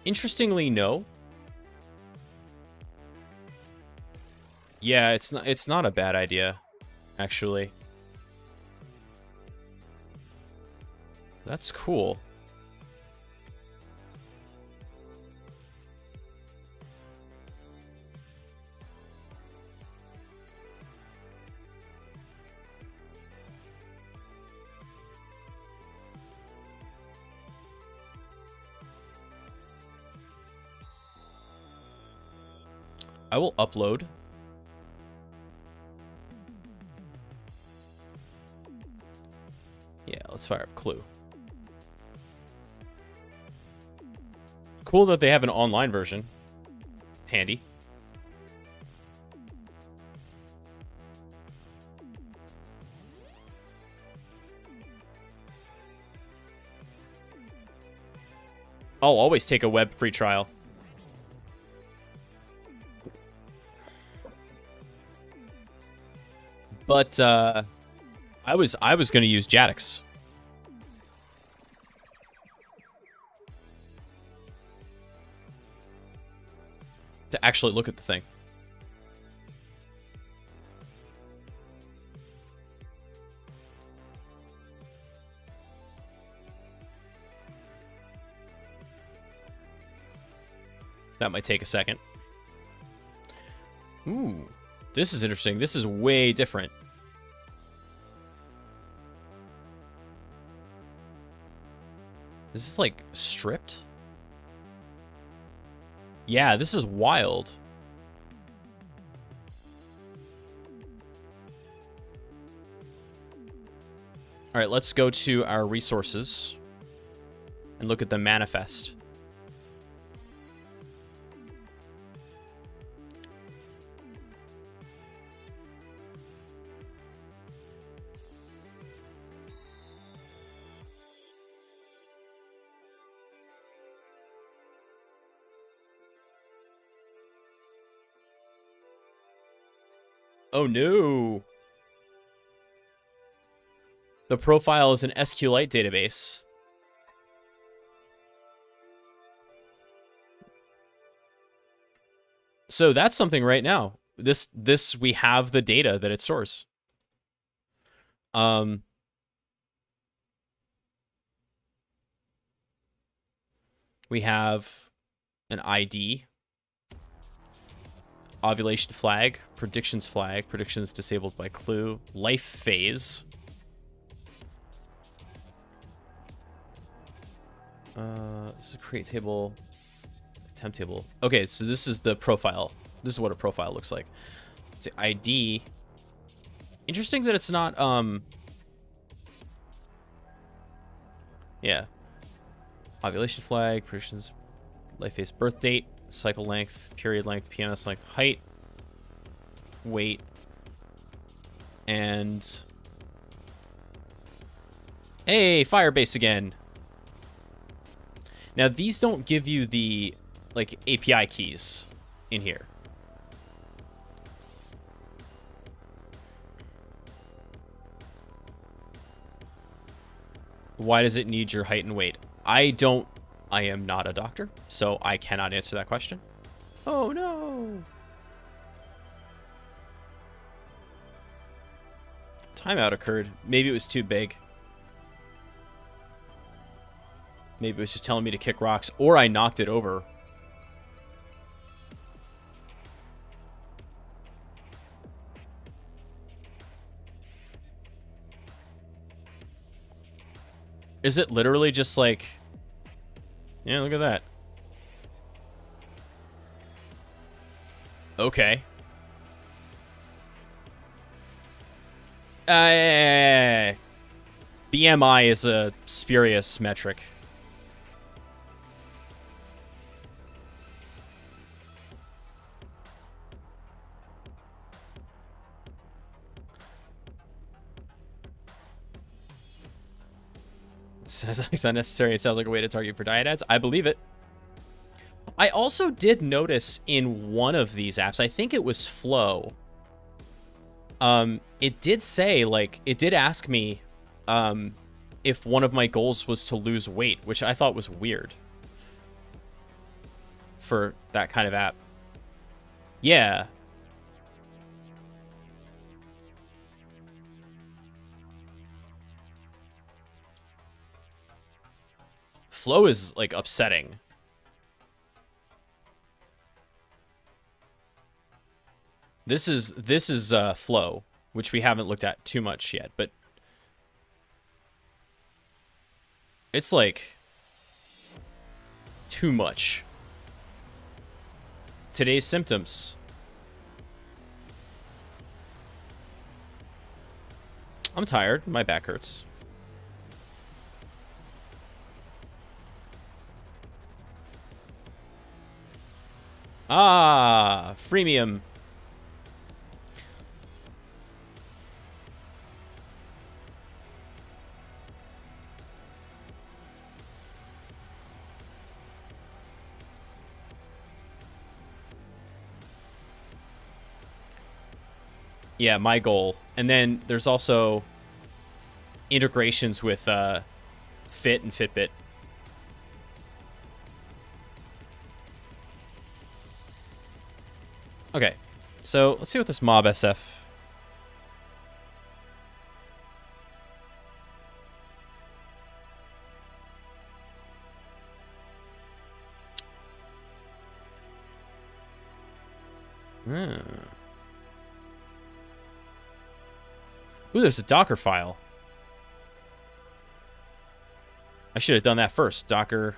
Speaker 1: Interestingly, no. Yeah, it's not a bad idea, actually. That's cool. I will upload. Yeah, let's fire up Clue. Cool that they have an online version. It's handy. I'll always take a web free trial. But I was going to use Jaddix. To actually look at the thing. That might take a second. Ooh, this is interesting. This is way different. Is this like stripped? Yeah, this is wild. All right, let's go to our resources and look at the manifest. Oh no. The profile is an SQLite database. So that's something right now. This we have the data that it stores. We have an ID, ovulation flag, predictions flag, predictions disabled by Clue, life phase. This is a create table, temp table. Okay, so this is the profile. This is what a profile looks like. So ID. Interesting that it's not, yeah. Ovulation flag, predictions, life phase, birth date, cycle length, period length, PMS length, height, weight, and hey, Firebase again. Now these don't give you the like API keys in here. Why does it need your height and weight? I am not a doctor, so I cannot answer that question. Oh no. Timeout occurred. Maybe it was too big. Maybe it was just telling me to kick rocks, or I knocked it over. Is it literally just like... Yeah, look at that. Okay. BMI is a spurious metric. Sounds like it's unnecessary. It sounds like a way to target for diet ads. I believe it. I also did notice in one of these apps, I think it was Flow. It did say, like, it did ask me if one of my goals was to lose weight, which I thought was weird for that kind of app. Yeah. flow is like upsetting. This is flow, which we haven't looked at too much yet, but it's like too much. Today's symptoms. I'm tired. My back hurts. Ah, freemium. Yeah, my goal. And then there's also integrations with Fit and Fitbit. Okay, so let's see what this Mob SF. Ooh, there's a Docker file. I should have done that first. Docker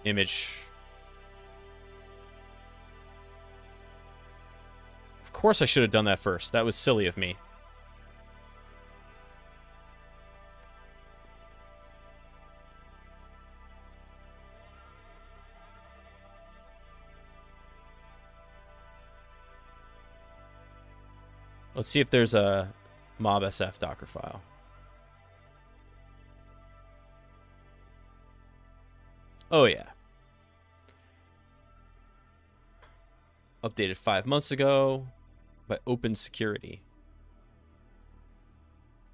Speaker 1: image. Of course I should have done that first. That was silly of me. Let's see if there's a Mob SF Docker file. Oh, yeah. Updated 5 months ago by Open Security.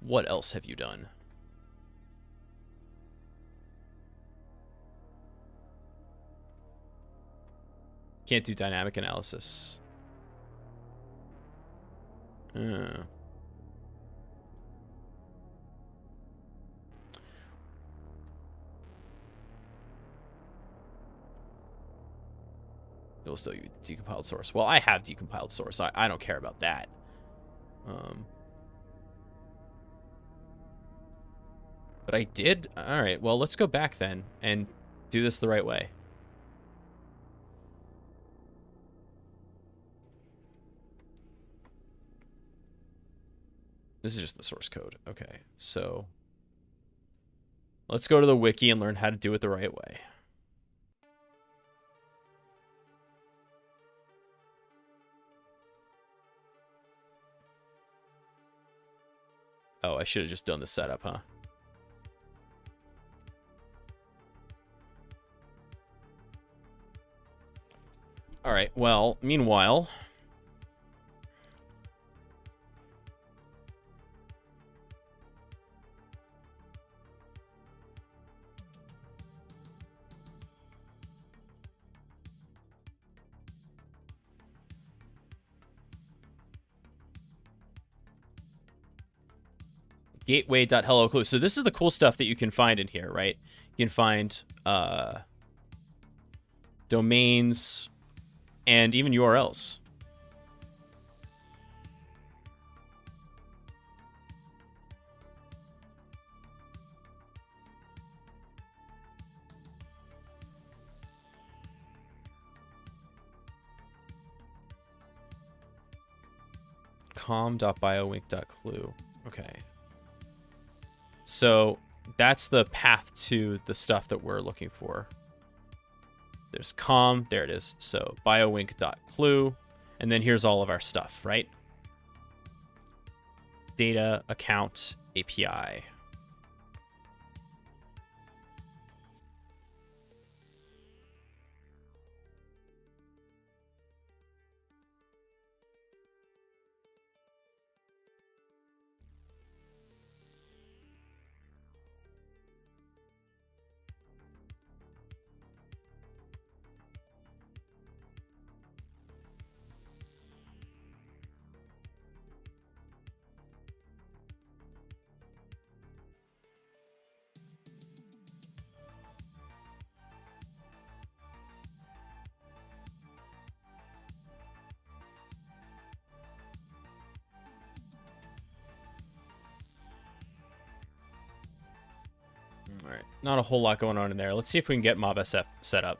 Speaker 1: What else have you done? Can't do dynamic analysis. It'll still use decompiled source. Well, I have decompiled source. I don't care about that. But I did. All right. Well, let's go back then and do this the right way. This is just the source code. Okay. So let's go to the wiki and learn how to do it the right way. Oh, I should have just done the setup, huh? All right, well, meanwhile... gateway.hello-clue. So this is the cool stuff that you can find in here, right? You can find domains and even URLs. com.biowink.clue. Okay. So that's the path to the stuff that we're looking for. There's com, there it is. So biowink.clue, and then here's all of our stuff, right? Data, account, API. All right, not a whole lot going on in there. Let's see if we can get MobSF set up.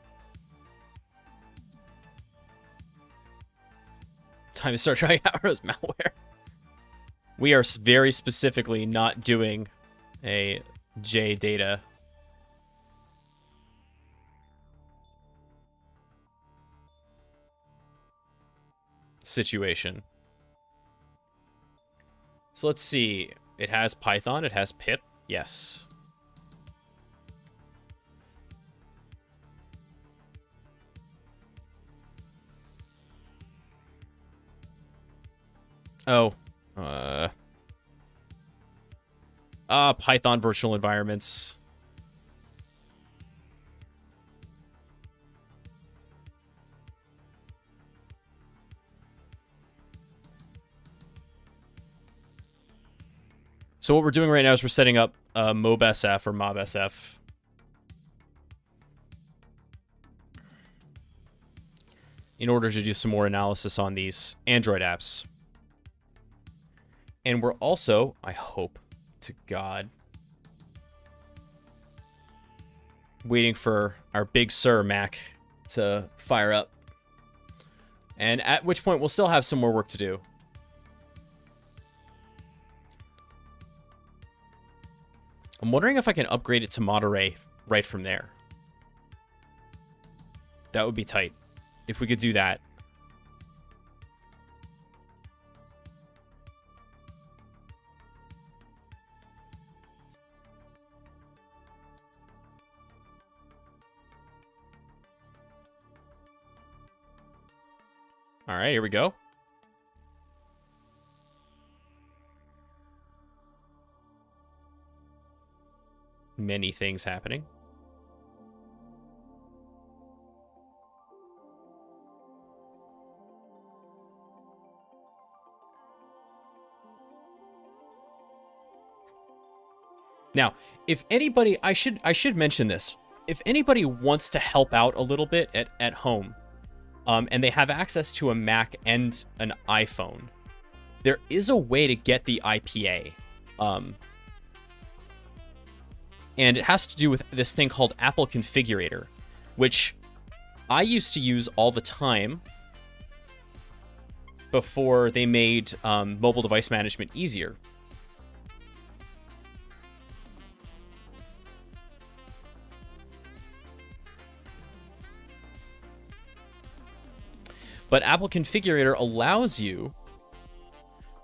Speaker 1: Time to start trying out Arrow's malware. We are very specifically not doing a JData situation. So let's see. It has Python. It has pip. Yes. Oh. Python virtual environments. So what we're doing right now is we're setting up MobSF or MobSF. In order to do some more analysis on these Android apps. And we're also, I hope to God, waiting for our Big Sur Mac to fire up. And at which point we'll still have some more work to do. I'm wondering if I can upgrade it to Monterey right from there. That would be tight. If we could do that. All right, here we go. Many things happening. Now, if anybody, I should mention this. If anybody wants to help out a little bit at home, and they have access to a Mac and an iPhone, there is a way to get the IPA. And it has to do with this thing called Apple Configurator, which I used to use all the time before they made mobile device management easier. But Apple Configurator allows you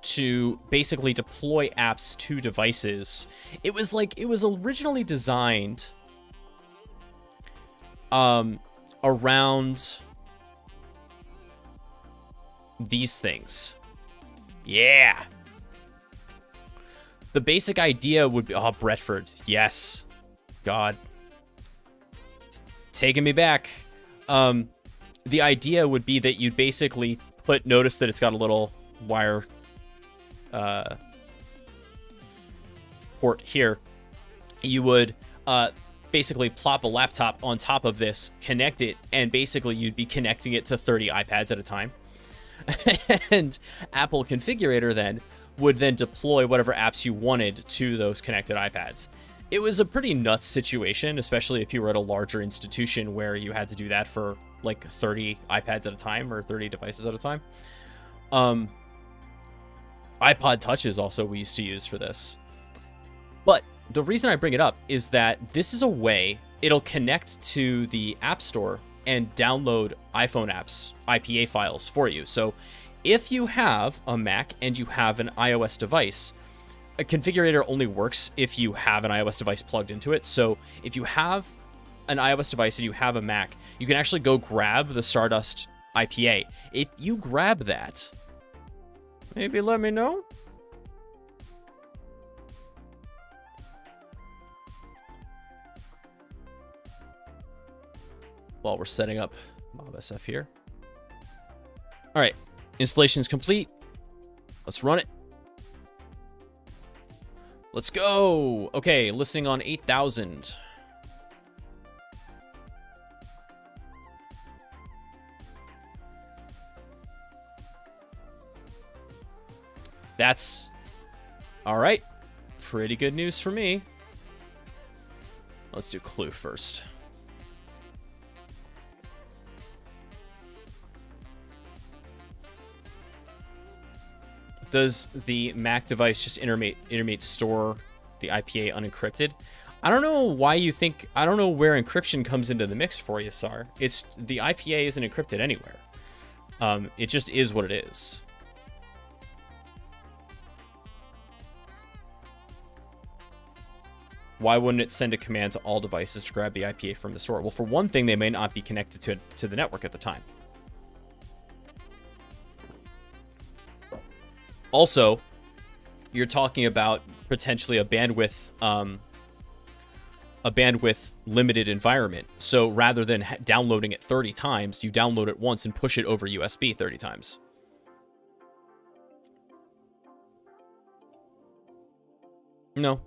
Speaker 1: to basically deploy apps to devices. It was originally designed around these things. Yeah. The basic idea would be, oh, Bretford. Yes. God. Taking me back. The idea would be that you'd basically notice that it's got a little wire port here. You would basically plop a laptop on top of this, connect it, and basically you'd be connecting it to 30 iPads at a time. And Apple Configurator then would then deploy whatever apps you wanted to those connected iPads. It was a pretty nuts situation, especially if you were at a larger institution where you had to do that for like 30 iPads at a time or 30 devices at a time. iPod Touches also we used to use for this. But the reason I bring it up is that this is a way it'll connect to the App Store and download iPhone apps, IPA files for you. So if you have a Mac and you have an iOS device, a configurator only works if you have an iOS device plugged into it. So if you have an iOS device and you have a Mac, you can actually go grab the Stardust IPA. If you grab that, maybe let me know. While we're setting up MobSF here. All right, installation is complete. Let's run it. Let's go. Okay, listening on 8,000. That's all right. Pretty good news for me. Let's do clue first. Does the Mac device just intermate store the IPA unencrypted? I don't know why you think... I don't know where encryption comes into the mix for you, Sar. It's... The IPA isn't encrypted anywhere. It just is what it is. Why wouldn't it send a command to all devices to grab the IPA from the store? Well, for one thing, they may not be connected to the network at the time. Also, you're talking about potentially a bandwidth limited environment. So rather than downloading it 30 times, you download it once and push it over USB 30 times. No.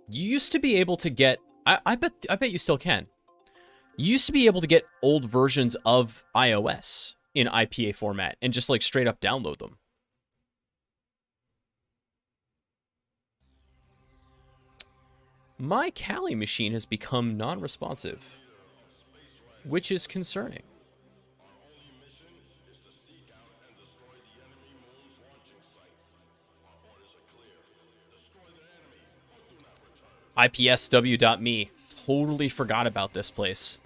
Speaker 1: You used to be able to get... I bet you still can. You used to be able to get old versions of iOS in IPA format and just like straight up download them. My Kali machine has become non-responsive, which is concerning. IPSW.me. Totally forgot about this place.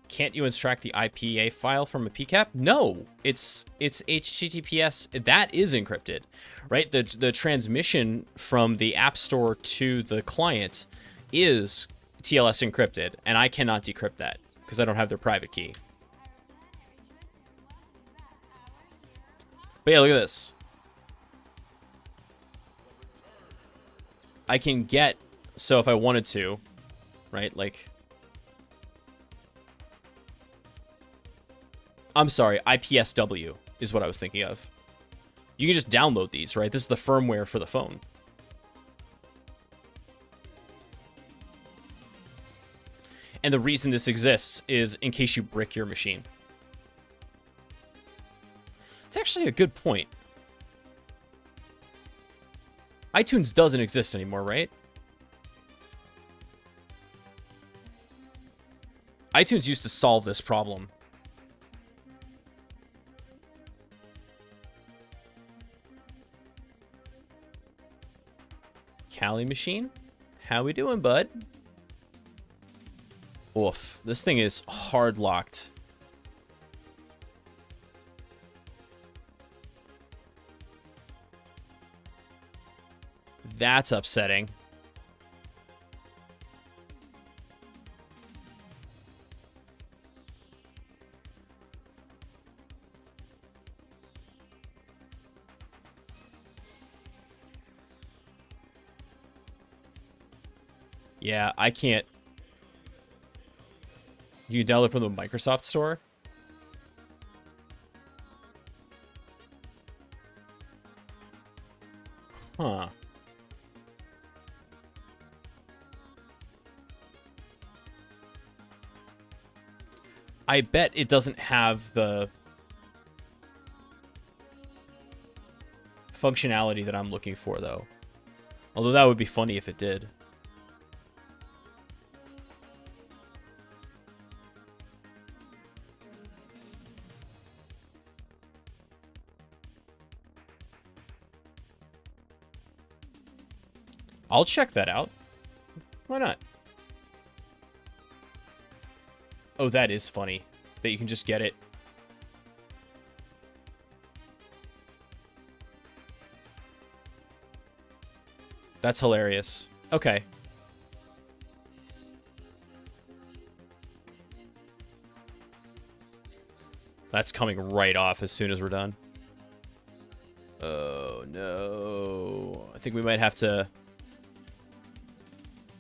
Speaker 1: Can't you extract the IPA file from a PCAP? No, it's HTTPS. That is encrypted, right? The transmission from the App Store to the client is TLS encrypted, and I cannot decrypt that because I don't have their private key. But yeah, look at this. I can get, so if I wanted to, right, like... I'm sorry, IPSW is what I was thinking of. You can just download these, right? This is the firmware for the phone. And the reason this exists is in case you brick your machine. It's actually a good point. iTunes doesn't exist anymore, right? iTunes used to solve this problem. Kali machine? How we doing, bud? Oof. This thing is hard locked. That's upsetting. Yeah, I can't. You can download from the Microsoft Store? Huh. I bet it doesn't have the functionality that I'm looking for, though. Although that would be funny if it did. I'll check that out. Why not? Oh, that is funny. That you can just get it. That's hilarious. Okay. That's coming right off as soon as we're done. Oh, no. I think we might have to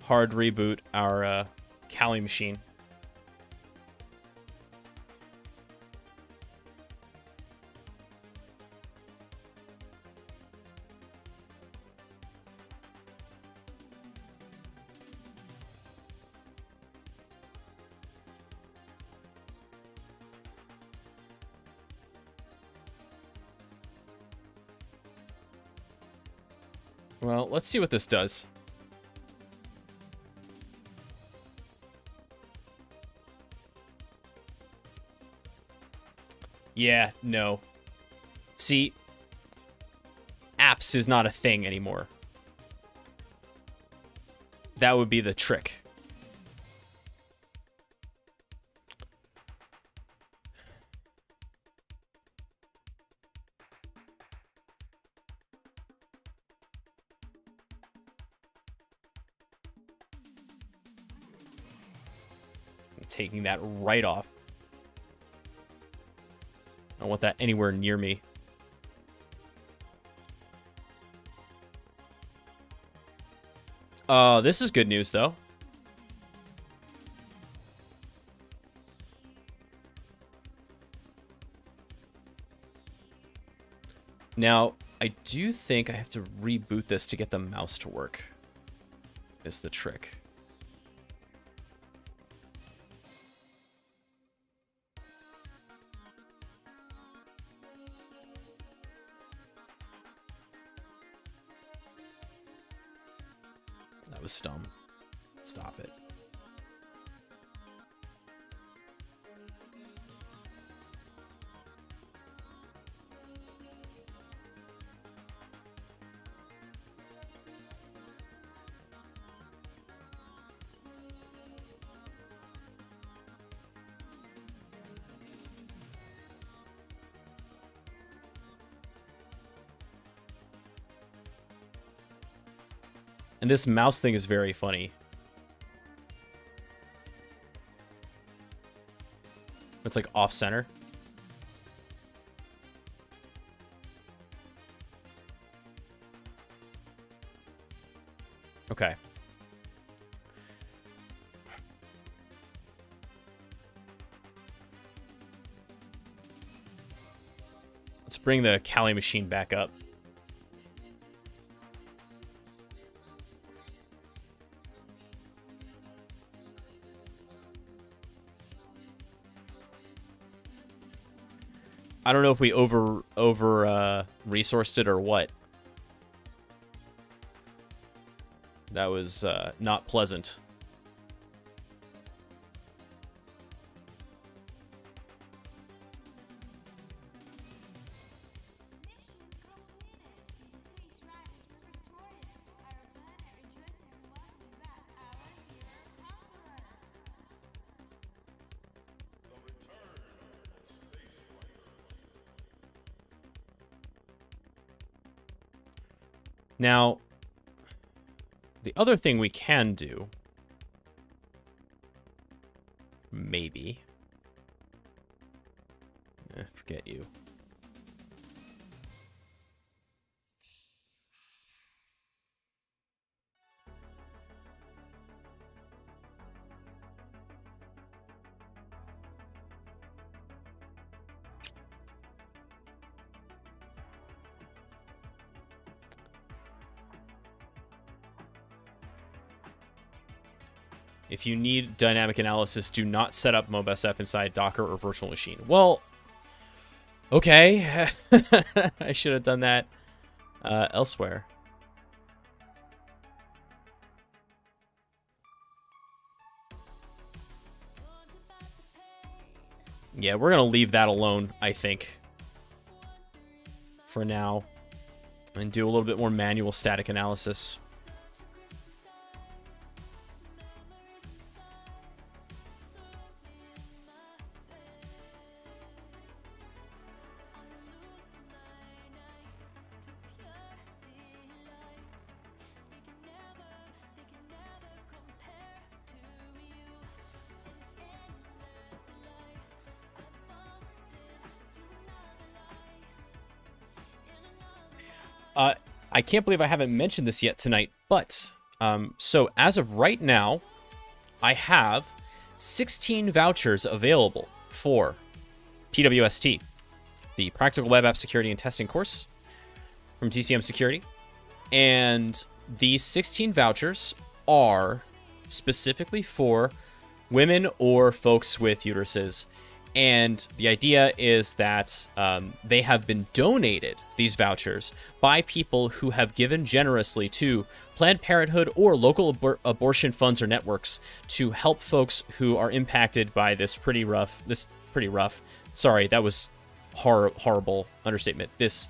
Speaker 1: hard reboot our Kali machine. Well, let's see what this does. Yeah, no. See, apps is not a thing anymore. That would be the trick. I'm taking that right off. I don't want that anywhere near me. This is good news, though. Now, I do think I have to reboot this to get the mouse to work. Is the trick. That was dumb. Stop it. And this mouse thing is very funny. It's like off center. Okay. Let's bring the Kali machine back up. I don't know if we over resourced it or what. That was not pleasant. Now, the other thing we can do, maybe, forget you. If you need dynamic analysis, do not set up MobSF inside Docker or virtual machine. Well, okay. I should have done that elsewhere. Yeah, we're going to leave that alone, I think, for now, and do a little bit more manual static analysis. I can't believe I haven't mentioned this yet tonight, but so as of right now, I have 16 vouchers available for PWST, the Practical Web App Security and Testing course from TCM Security. And these 16 vouchers are specifically for women or folks with uteruses. And the idea is that they have been donated, these vouchers, by people who have given generously to Planned Parenthood or local abortion funds or networks to help folks who are impacted by this pretty rough, sorry, that was horrible understatement, this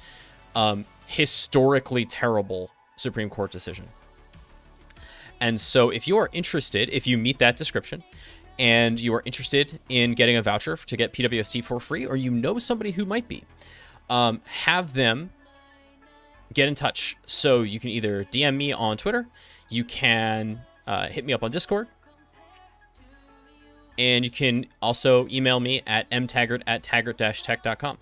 Speaker 1: historically terrible Supreme Court decision. And so if you are interested, if you meet that description, and you are interested in getting a voucher to get PWST for free, or you know somebody who might be, have them get in touch. So you can either DM me on Twitter, you can hit me up on Discord, and you can also email me at mtaggart@taggart-tech.com.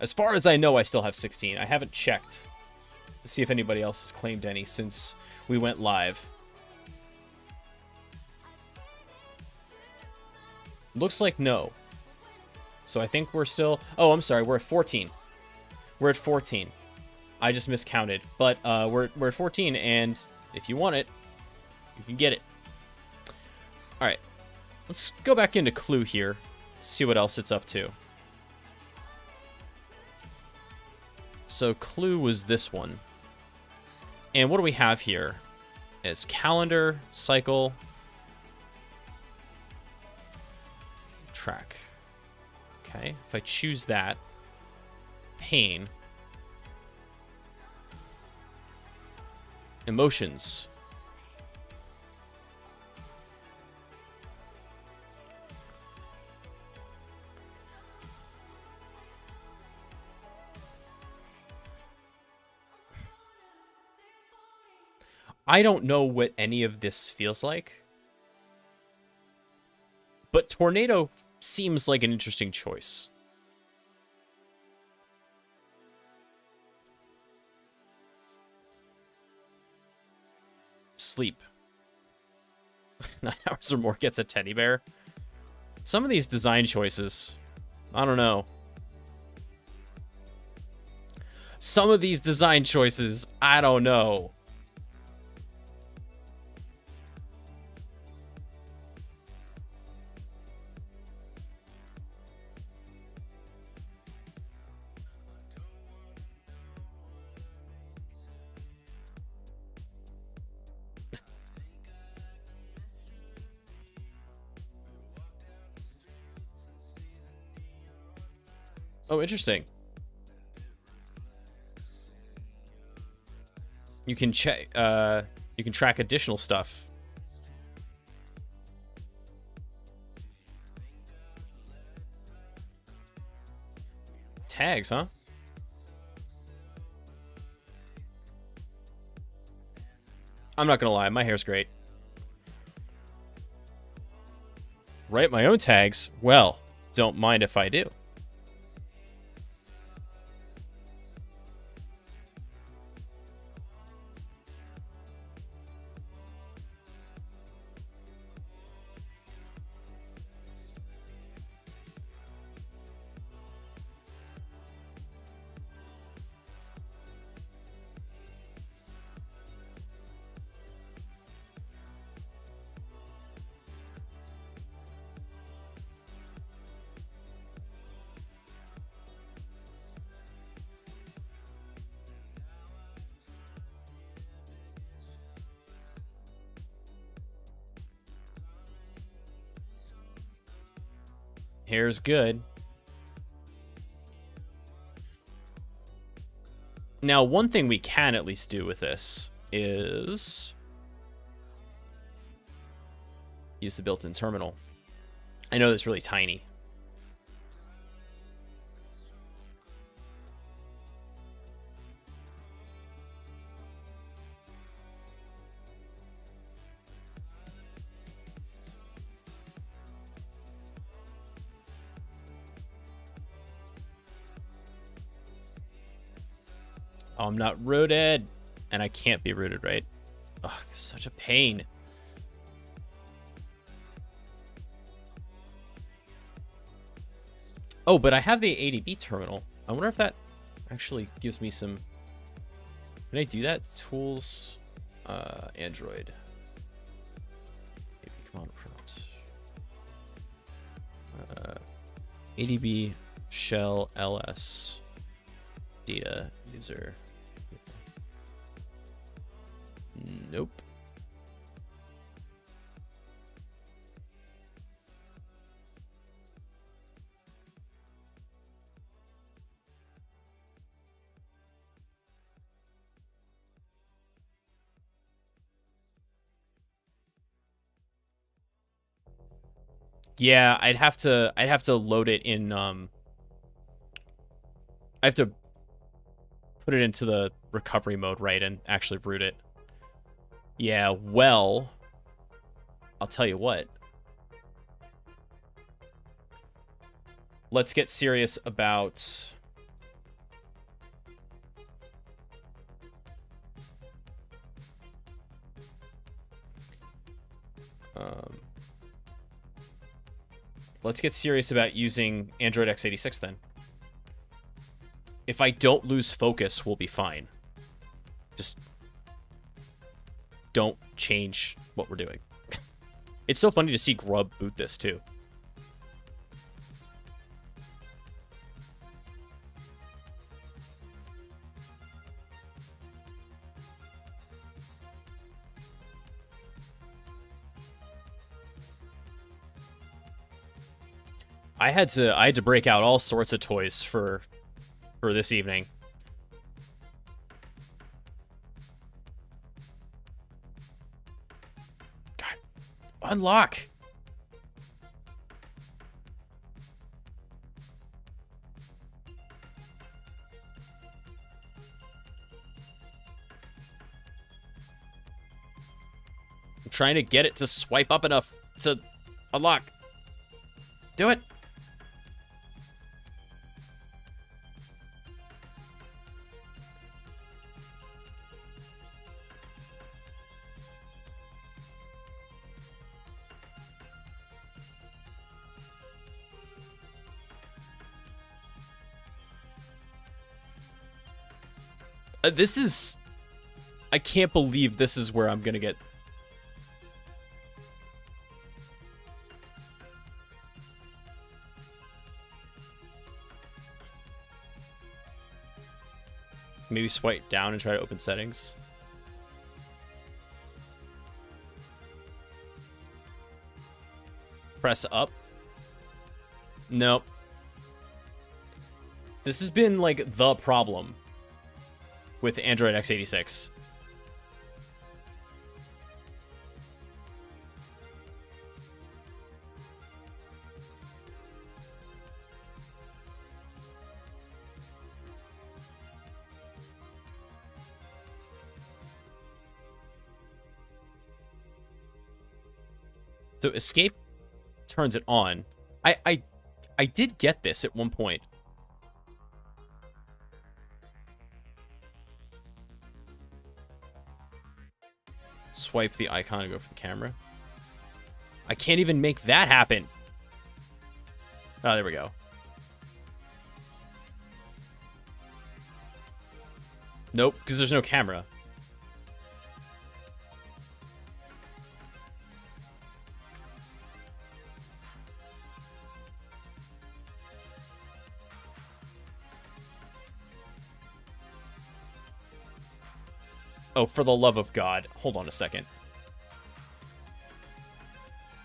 Speaker 1: As far as I know, I still have 16. I haven't checked to see if anybody else has claimed any since we went live. Looks like no. So I think we're still... Oh, I'm sorry. We're at 14. We're at 14. I just miscounted. But we're at 14, and if you want it, you can get it. All right. Let's go back into Clue here. See what else it's up to. So Clue was this one. And what do we have here? Is calendar, cycle, track. Okay, if I choose that, pain, emotions, I don't know what any of this feels like, but tornado seems like an interesting choice. Sleep. 9 hours or more gets a teddy bear. Some of these design choices, I don't know. Some of these design choices, I don't know. Oh, interesting. You can check. You can track additional stuff. Tags, huh? I'm not gonna lie, my hair's great. Write my own tags? Well, don't mind if I do. Hair's good. Now, one thing we can at least do with this is use the built-in terminal. I know that's really tiny. Oh, I'm not rooted. And I can't be rooted, right? Ugh, such a pain. Oh, but I have the ADB terminal. I wonder if that actually gives me some... Can I do that? Tools, Android. ADB shell ls data user. Nope. Yeah, I'd have to load it in I have to put it into the recovery mode, right, and actually root it. Yeah, well, I'll tell you what. Let's get serious about let's get serious about using Android x86 then. If I don't lose focus, we'll be fine. Just don't change what we're doing. It's so funny to see Grub boot this too. I had to break out all sorts of toys for this evening. God, unlock. I'm trying to get it to swipe up enough to unlock. Do it. This is... I can't believe this is where I'm gonna get... Maybe swipe down and try to open settings. Press up. Nope. This has been, like, the problem with Android x86. So escape turns it on. I did get this at one point. Swipe the icon and go for the camera. I can't even make that happen. Oh, there we go. Nope, because there's no camera. Oh, for the love of God. Hold on a second.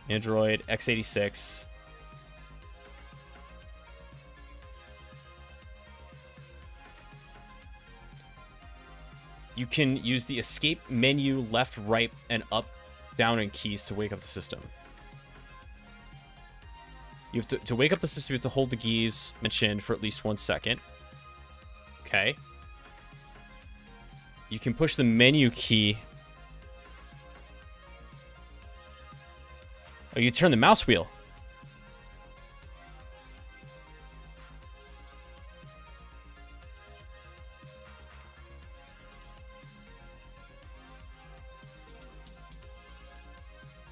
Speaker 1: Android x86. You can use the escape menu left, right, and up, down, and keys to wake up the system. You have to wake up the system, you have to hold the keys mentioned for at least 1 second. Okay. You can push the menu key. Oh, you turn the mouse wheel.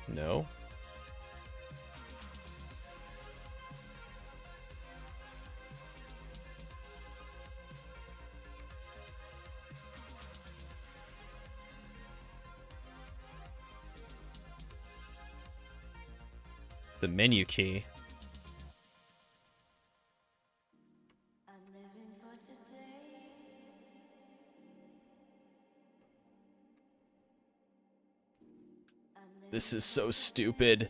Speaker 1: No. The menu key. This is so stupid.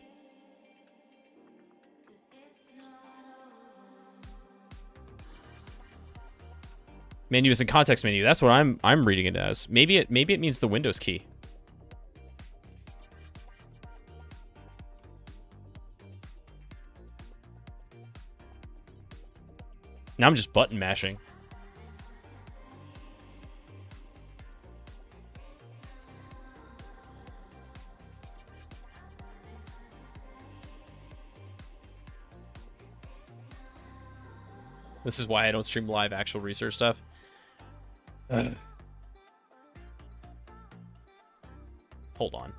Speaker 1: Menu is in context menu. That's what I'm reading it as. Maybe it means the Windows key. Now I'm just button mashing. This is why I don't stream live actual research stuff. Hold on.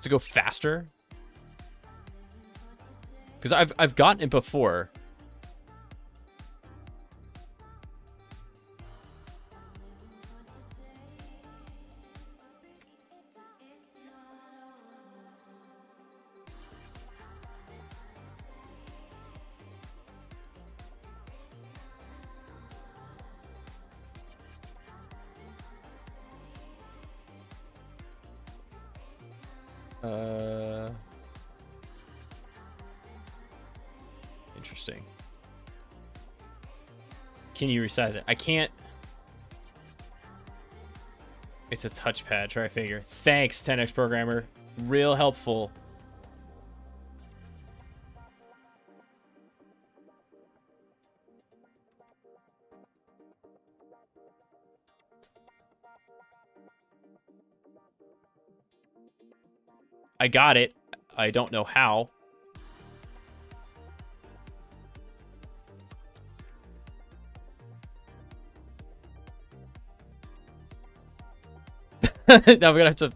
Speaker 1: To go faster? Because I've gotten it before. Interesting. Can you resize it? I can't. It's a touchpad, try figure. Thanks, 10x programmer. Real helpful. I got it. I don't know how. Now we're gonna have to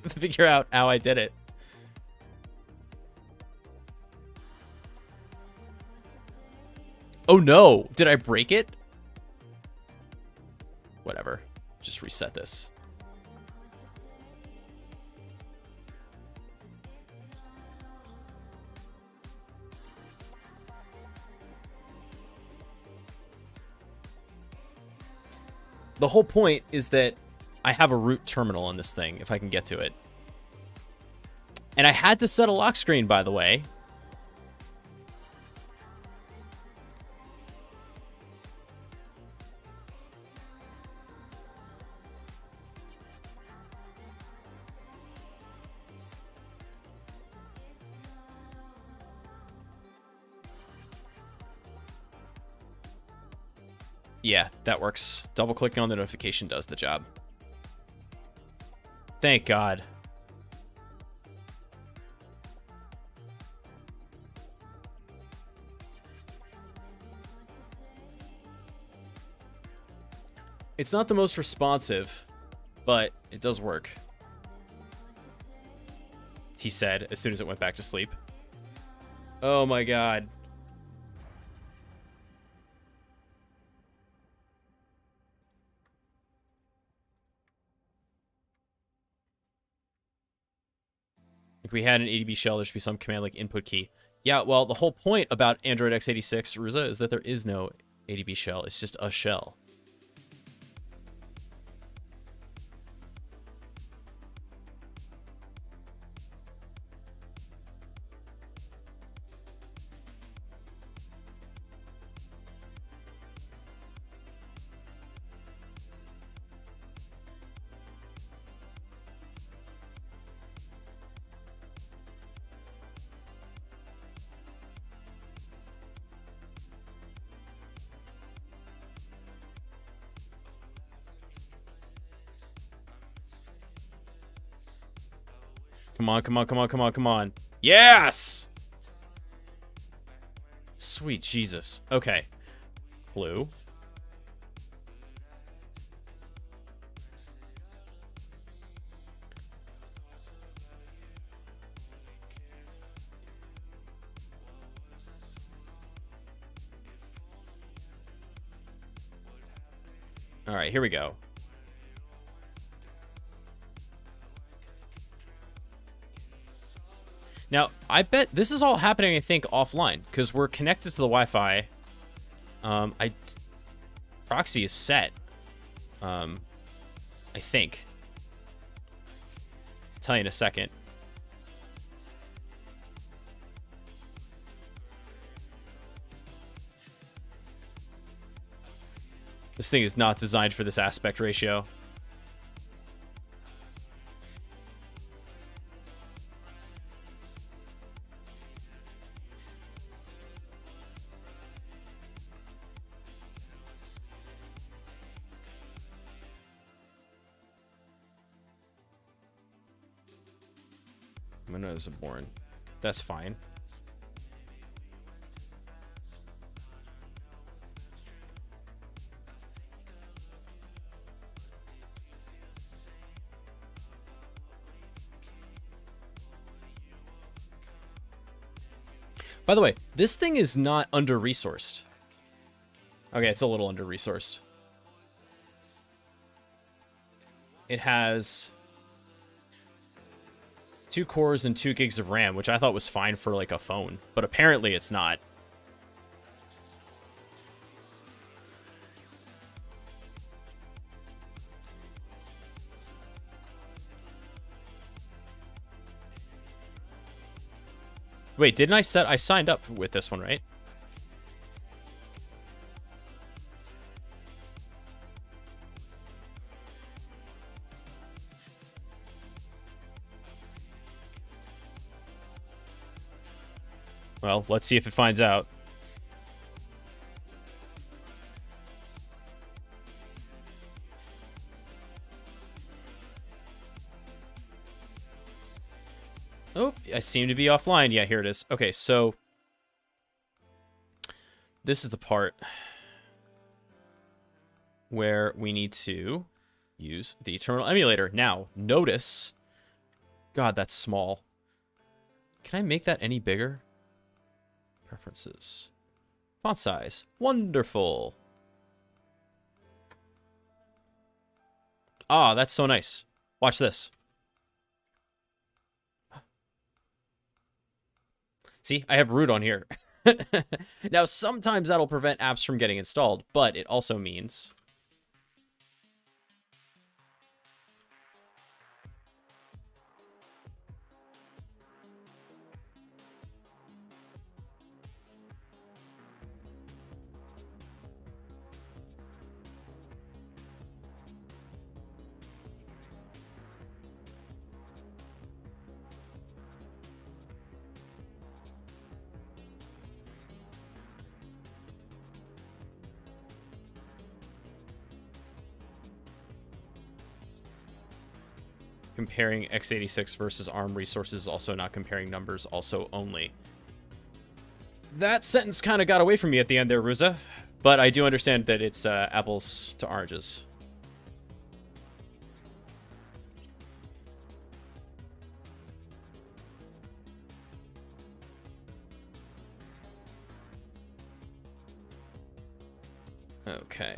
Speaker 1: figure out how I did it. Oh no! Did I break it? Whatever. Just reset this. The whole point is that I have a root terminal on this thing, if I can get to it. And I had to set a lock screen, by the way. Yeah, that works. Double clicking on the notification does the job. Thank God. It's not the most responsive, but it does work. He said as soon as it went back to sleep. Oh my God. If we had an ADB shell, there should be some command like input key. Yeah, well, the whole point about Android x86, Ruza, is that there is no ADB shell. It's just a shell. Come on, come on, come on, come on, come on. Yes! Sweet Jesus. Okay. Clue. All right, here we go. Now, I bet this is all happening, I think, offline, because we're connected to the Wi-Fi. Are Proxy is set. I think. I'll tell you in a second. This thing is not designed for this aspect ratio. Windows are born. That's fine. By the way, this thing is not under-resourced. Okay, it's a little under-resourced. It has 2 cores and 2 gigs of RAM, which I thought was fine for like a phone, but apparently it's not. Wait, didn't I signed up with this one, right? Well, let's see if it finds out. Oh, I seem to be offline. Yeah, here it is. Okay, so this is the part where we need to use the terminal emulator. Now, notice... God, that's small. Can I make that any bigger? Preferences. Font size. Wonderful. Ah, that's so nice. Watch this. See, I have root on here. Now, sometimes that'll prevent apps from getting installed, but it also means... comparing x86 versus ARM resources, also not comparing numbers, also only. That sentence kind of got away from me at the end there, Ruza, but I do understand that it's apples to oranges. Okay.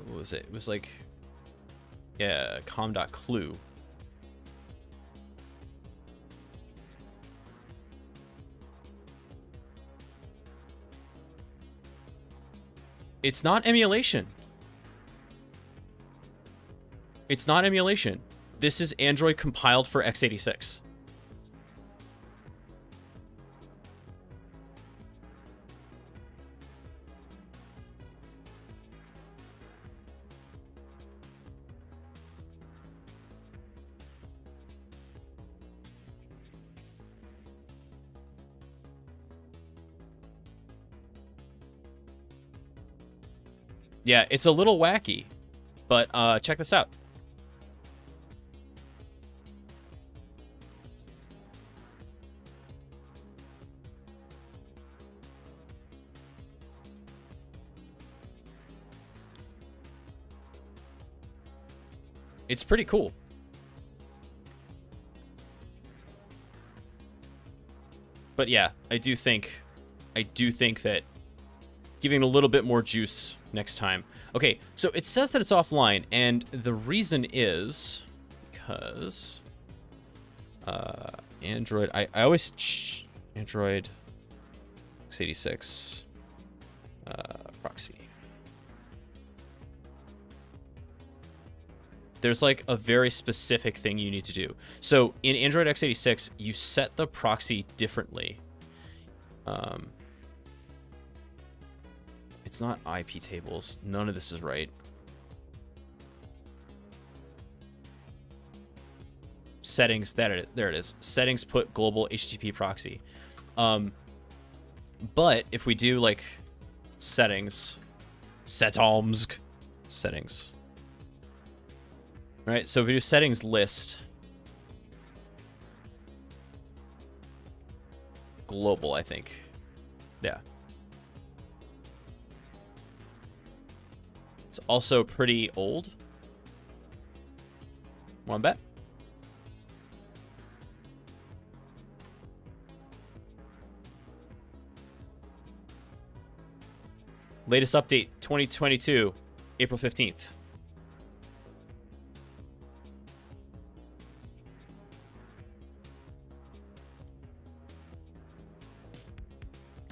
Speaker 1: What was it? It was like, yeah, com.clue. It's not emulation. It's not emulation. This is Android compiled for x86. Yeah, it's a little wacky, but check this out. It's pretty cool. But yeah, I do think that giving it a little bit more juice next time. Okay, so it says that it's offline, and the reason is because Android, I always Android x86 proxy. There's like a very specific thing you need to do. So in Android x86, you set the proxy differently. It's not IP tables. None of this is right. Settings, there it is. Settings, put global HTTP proxy. But if we do like settings, settings, right? So if we do settings list, global, I think. Yeah. It's also pretty old. Wanna bet? Latest update, 2022, April 15th.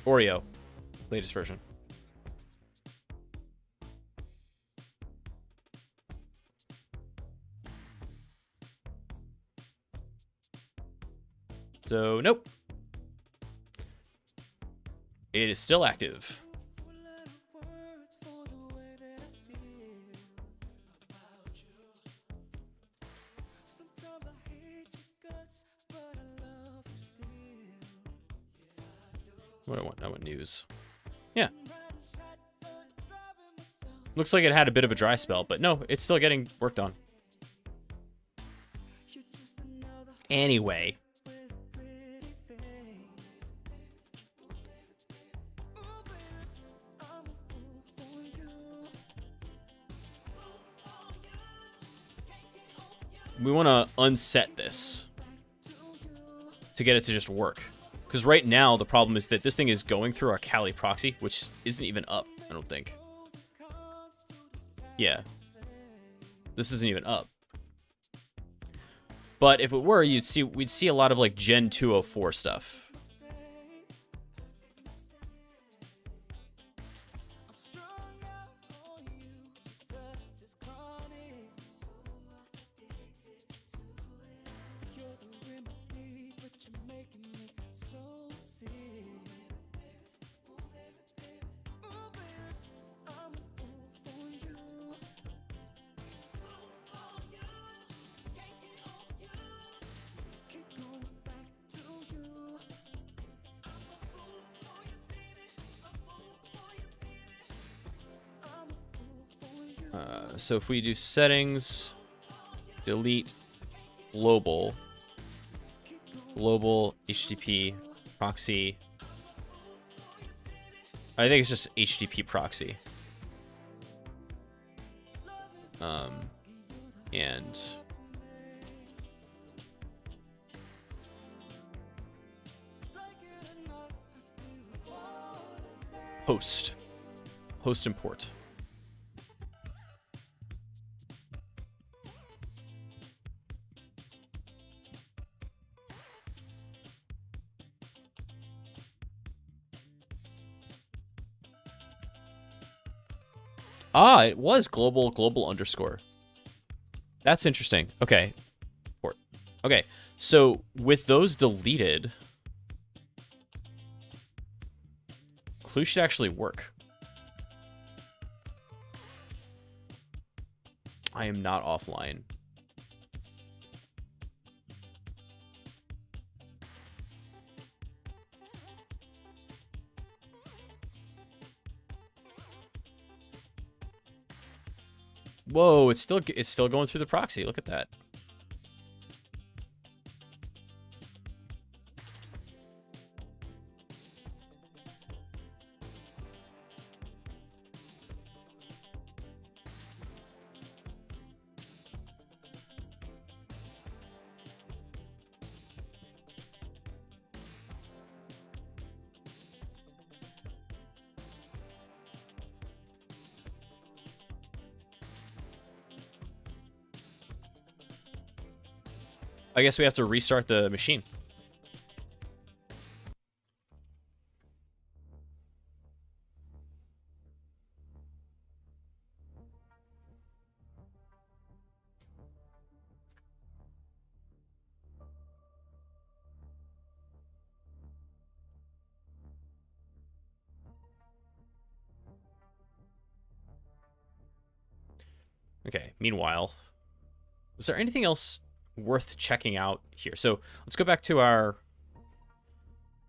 Speaker 1: Oreo, latest version. So, nope. It is still active. What do I want? I want news. Yeah. Looks like it had a bit of a dry spell, but no, it's still getting worked on. Anyway. We want to unset this to get it to just work. Because right now, the problem is that this thing is going through our Kali proxy, which isn't even up, I don't think. Yeah. This isn't even up. But if it were, we'd see a lot of like Gen 204 stuff. So if we do settings, delete global HTTP proxy. I think it's just HTTP proxy. And host import. Ah, it was global underscore. That's interesting. Okay. Okay. So with those deleted, Clue should actually work. I am not offline. Whoa, it's still going through the proxy. Look at that. I guess we have to restart the machine. Okay, meanwhile, was there anything else worth checking out here? So let's go back to our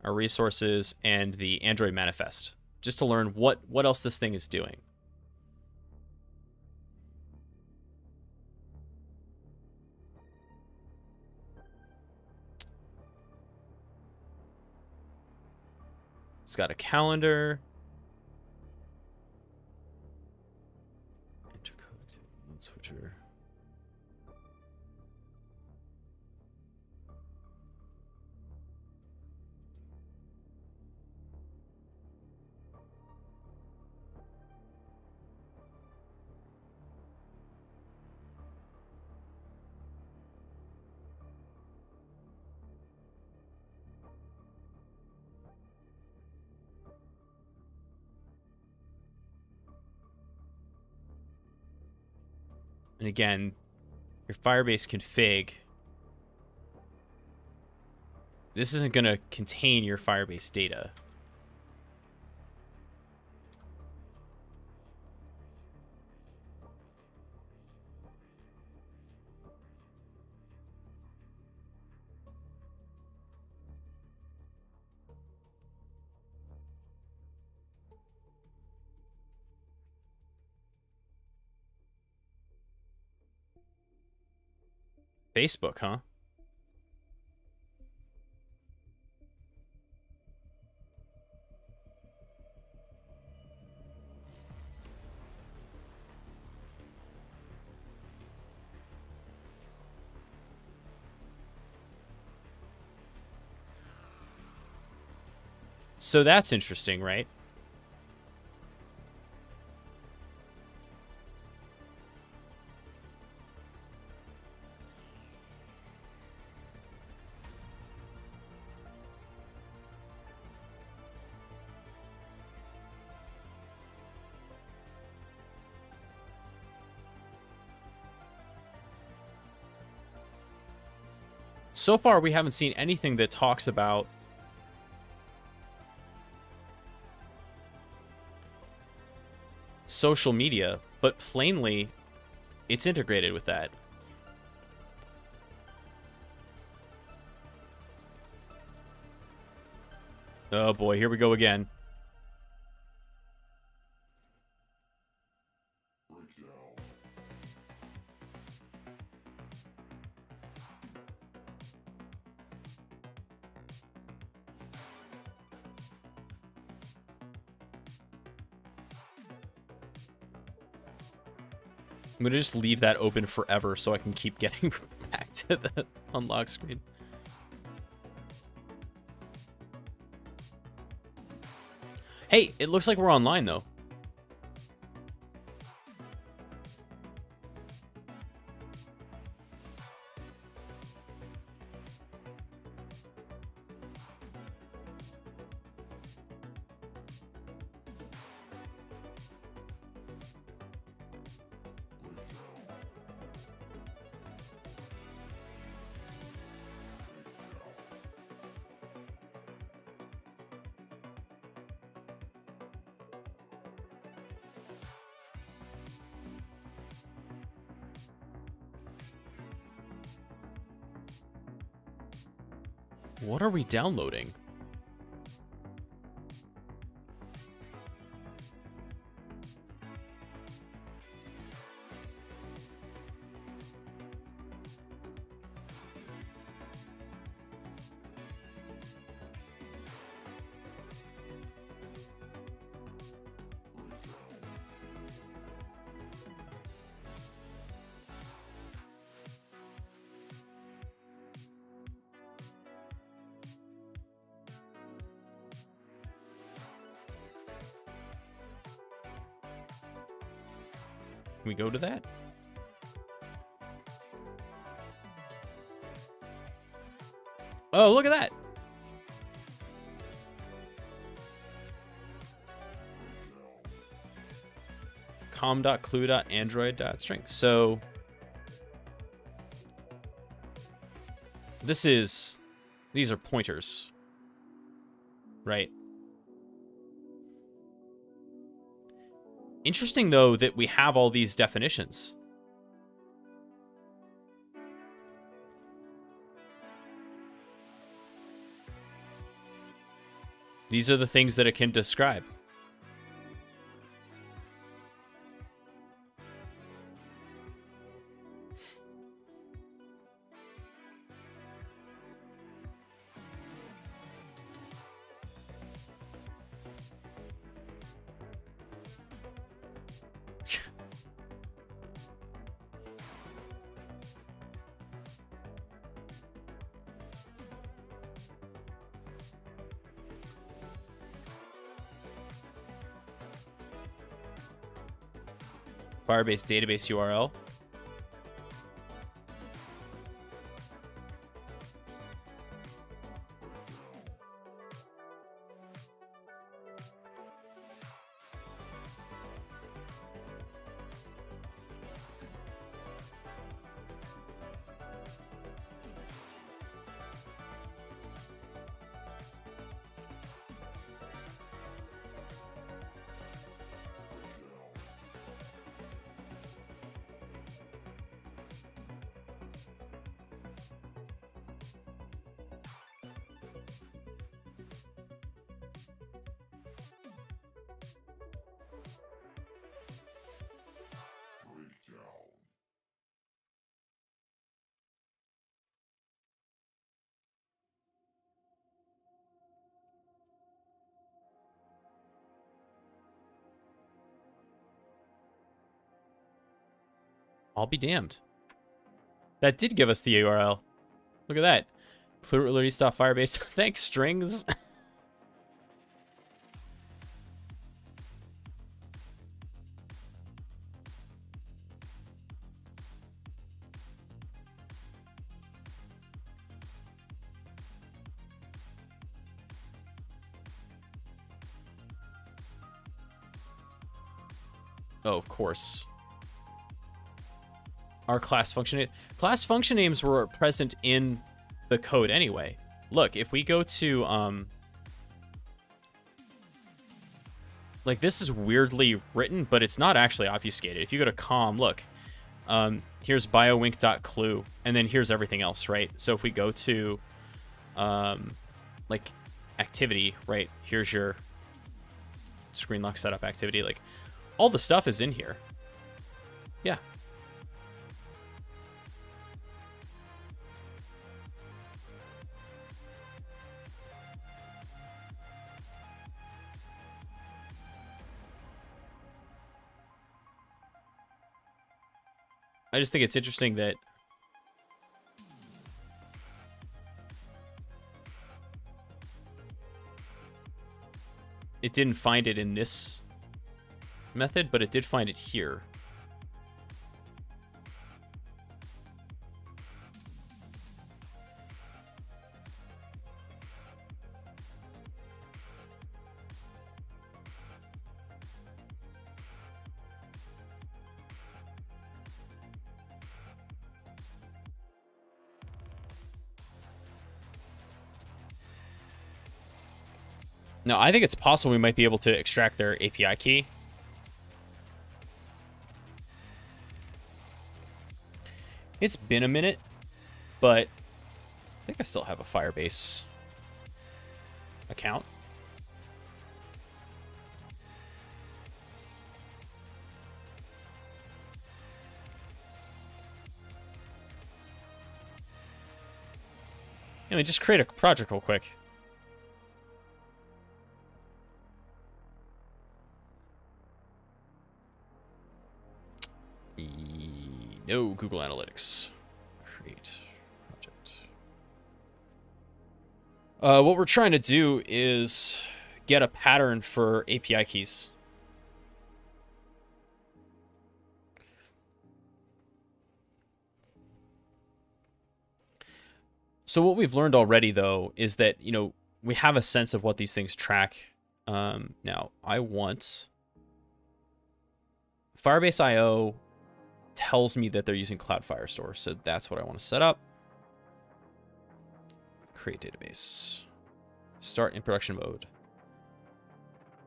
Speaker 1: resources and the Android manifest, just to learn what else this thing is doing. It's got a calendar. Interconnected node switcher. And again, your Firebase config, this isn't going to contain your Firebase data. Facebook, huh? So that's interesting, right? So far, we haven't seen anything that talks about social media, but plainly, it's integrated with that. Oh boy, here we go again. I'm gonna just leave that open forever so I can keep getting back to the unlock screen. Hey, it looks like we're online though. What are we downloading? Can we go to that? Oh, look at that. com.clue.android.string. So these are pointers, right? Interesting, though, that we have all these definitions. These are the things that it can describe. Firebase database URL. I'll be damned. That did give us the URL. Look at that. Release.firebase. Thanks, strings. Oh, of course. Our class function names were present in the code anyway. Look, if we go to like, this is weirdly written, but it's not actually obfuscated. If you go to com, look, here's biowink.clue, and then here's everything else, right? So if we go to like activity, right, here's your screen lock setup activity, like all the stuff is in here. Yeah. I just think it's interesting that it didn't find it in this method, but it did find it here. No, I think it's possible we might be able to extract their API key. It's been a minute, but I think I still have a Firebase account. Anyway, just create a project real quick. No, Google Analytics. Create project. What we're trying to do is get a pattern for API keys. So what we've learned already, though, is that, you know, we have a sense of what these things track. Now, I want... Firebase IO tells me that they're using Cloud Firestore, so that's what I want to set up. Create database. Start in production mode.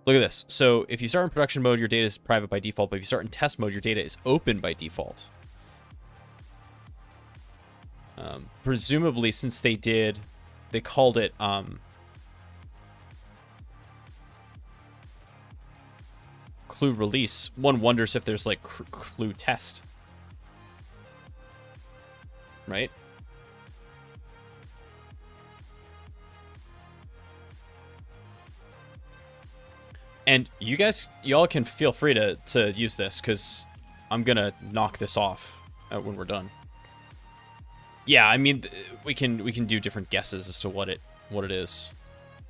Speaker 1: Look at this. So if you start in production mode, your data is private by default, but if you start in test mode, your data is open by default. Presumably, since they called it clue release, one wonders if there's like clue test, right? And y'all can feel free to use this, because I'm gonna knock this off when we're done. Yeah, I mean, we can do different guesses as to what it is.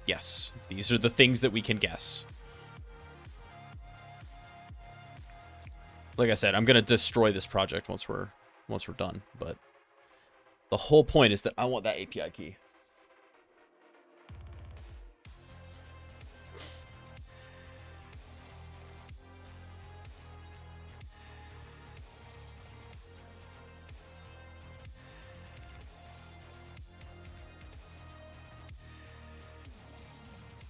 Speaker 1: Yes, these are the things that we can guess. Like I said, I'm gonna destroy this project once we're done. But the whole point is that I want that API key.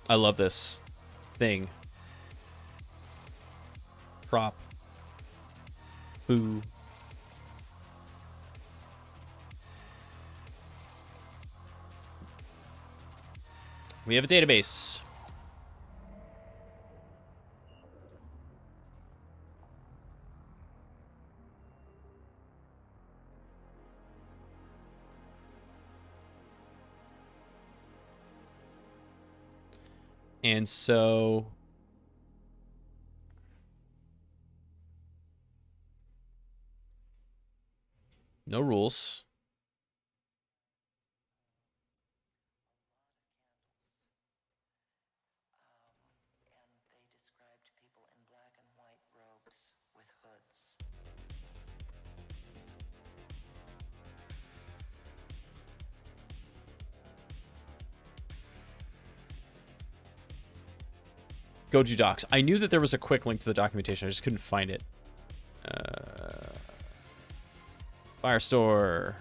Speaker 1: I love this thing. Prop. Boo. We have a database. And so no rules. Goju Docs. I knew that there was a quick link to the documentation. I just couldn't find it. Firestore.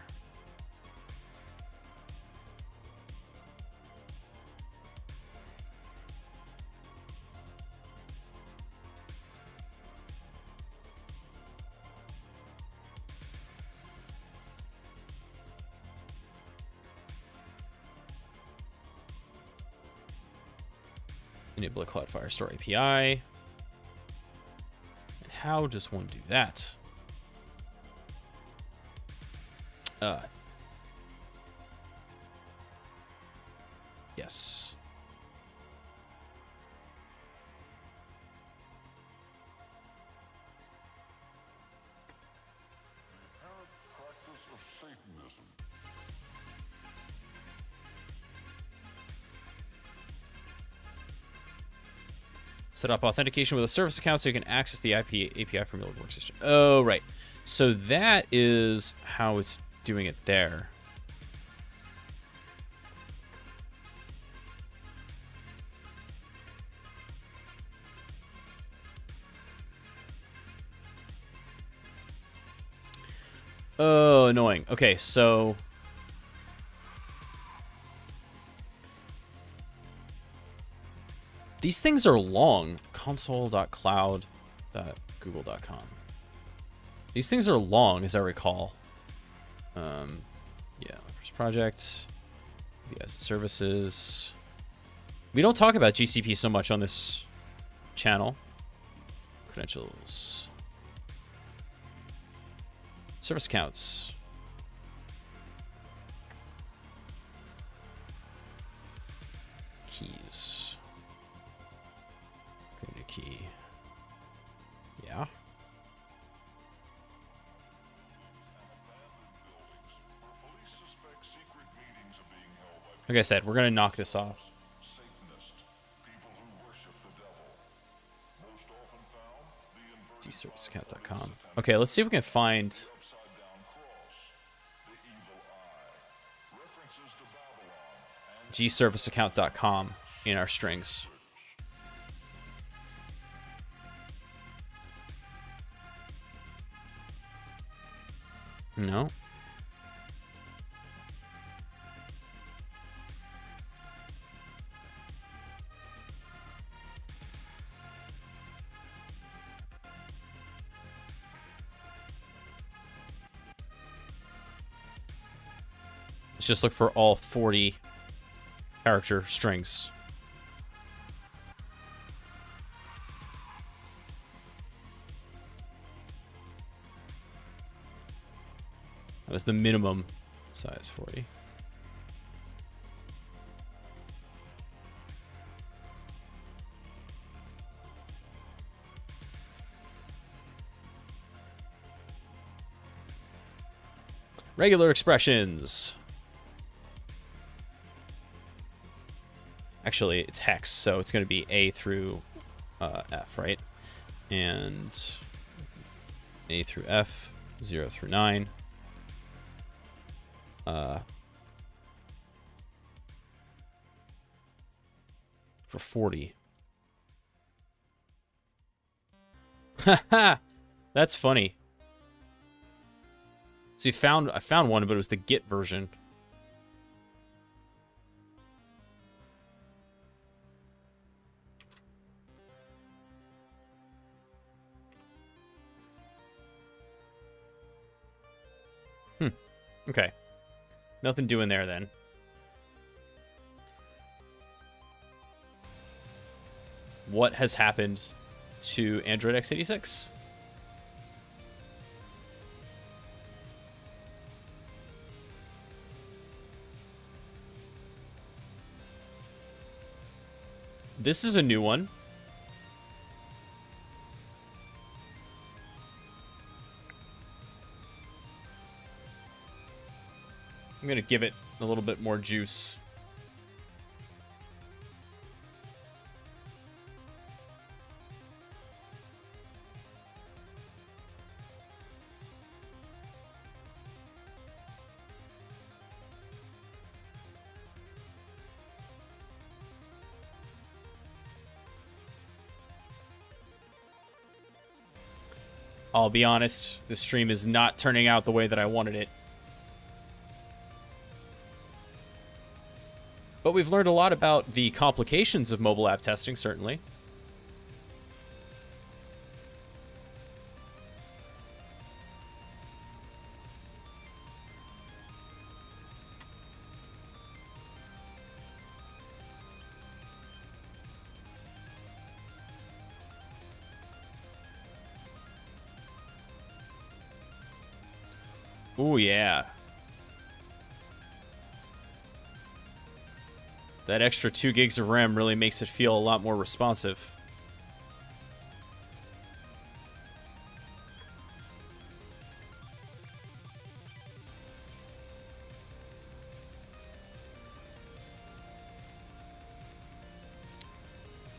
Speaker 1: Enable a Cloud Firestore API. And how does one do that? Yes. Set up authentication with a service account so you can access the API from your workstation. Oh, right. So that is how it's doing it there. Oh, annoying. Okay, so these things are long. Console.cloud.google.com. These things are long, as I recall. Yeah, first project. VS services. We don't talk about GCP so much on this channel. Credentials. Service accounts. Keys. Create a key. Yeah. Like I said, we're going to knock this off. gserviceaccount.com. Okay, let's see if we can find... gserviceaccount.com in our strings. No. Let's just look for all 40 character strings. That was the minimum size, 40. Regular expressions. Actually, it's hex, so it's going to be A through F, right? And A through F, 0 through 9. For 40. Haha, that's funny. So I found one, but it was the Git version. Okay. Nothing doing there then. What has happened to Android x86? This is a new one. I'm going to give it a little bit more juice. I'll be honest, the stream is not turning out the way that I wanted it. But we've learned a lot about the complications of mobile app testing, certainly. Ooh, yeah. That extra 2 gigs of RAM really makes it feel a lot more responsive.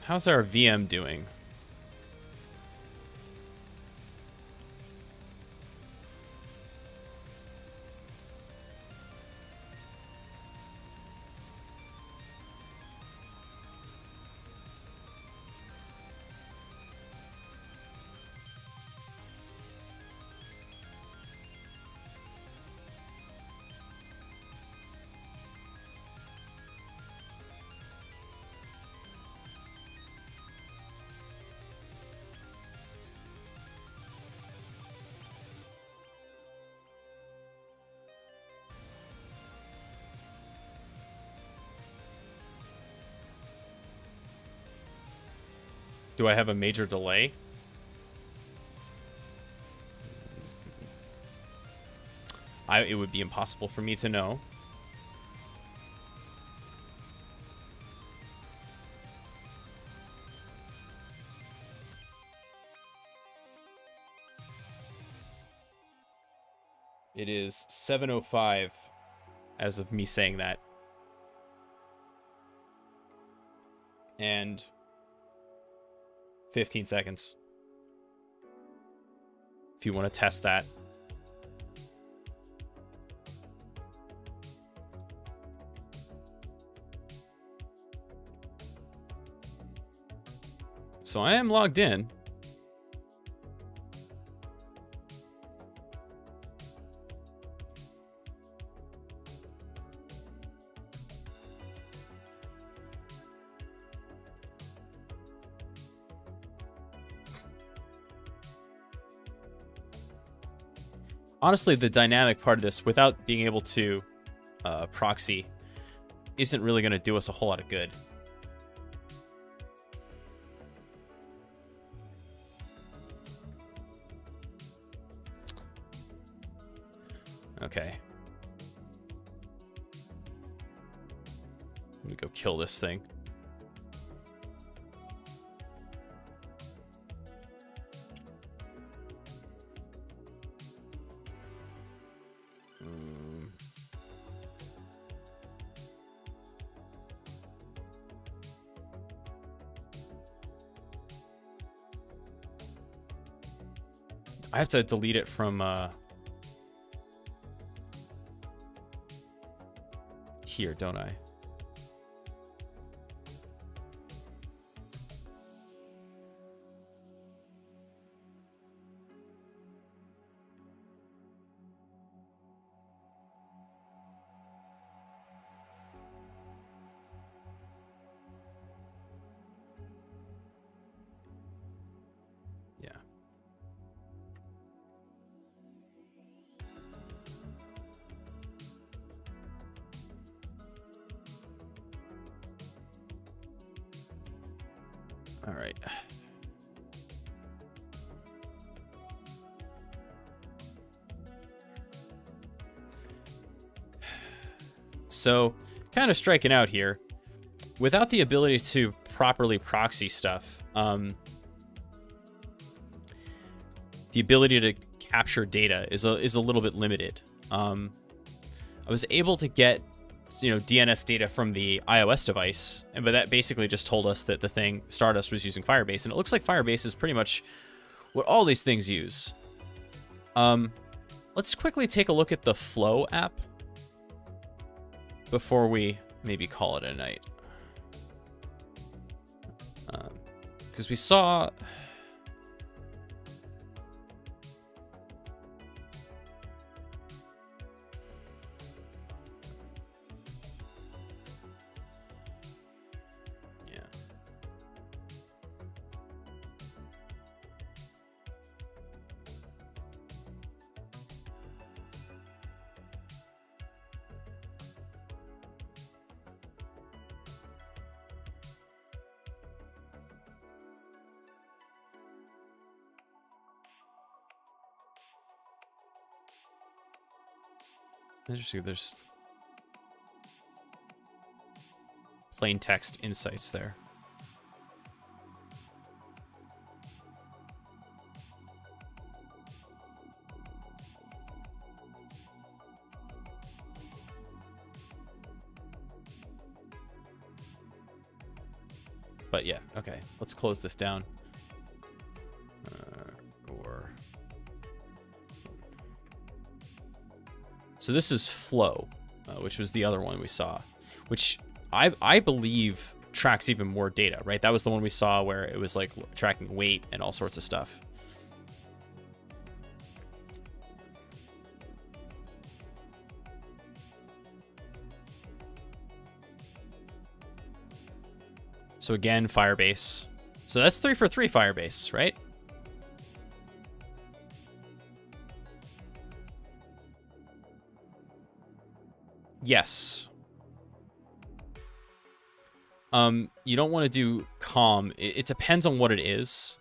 Speaker 1: How's our VM doing? Do I have a major delay? It would be impossible for me to know. It is 7:05 as of me saying that. And 15 seconds. If you want to test that. So I am logged in. Honestly, the dynamic part of this, without being able to proxy, isn't really going to do us a whole lot of good. Okay. Let me go kill this thing. I have to delete it from here, don't I? Yeah. All right. So, kind of striking out here. Without the ability to properly proxy stuff, the ability to capture data is a little bit limited. I was able to get, DNS data from the iOS device, but that basically just told us that the thing, Stardust, was using Firebase, and it looks like Firebase is pretty much what all these things use. Let's quickly take a look at the Flow app before we maybe call it a night. Because we saw... Yeah. Interesting, there's plain text insights there. But yeah, okay, let's close this down. So this is Flow, which was the other one we saw, which I believe tracks even more data, right? That was the one we saw where it was like tracking weight and all sorts of stuff. So again, Firebase. So that's 3 for 3 Firebase, right? Yes. You don't want to do calm. It depends on what it is,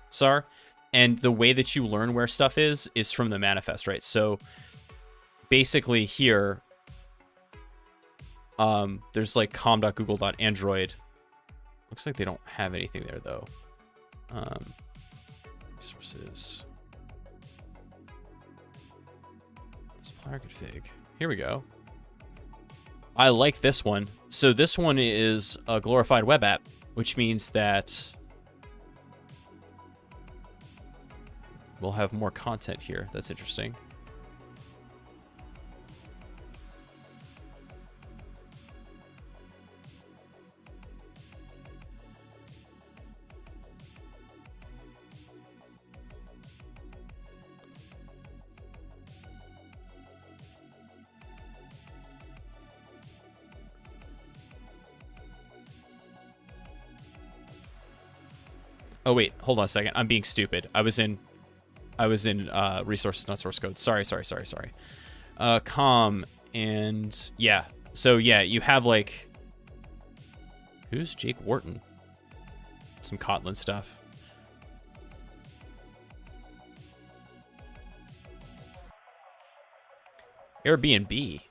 Speaker 1: Sar. And the way that you learn where stuff is from the manifest, right? So basically here, there's like com.google.android. Looks like they don't have anything there though. Resources. Supplier config. Here we go. I like this one. So this one is a glorified web app, which means that we'll have more content here. That's interesting. Oh wait, hold on a second. I'm being stupid. I was in resources, not source code. Sorry. Com, and yeah. So yeah, you have like, who's Jake Wharton? Some Kotlin stuff. Airbnb.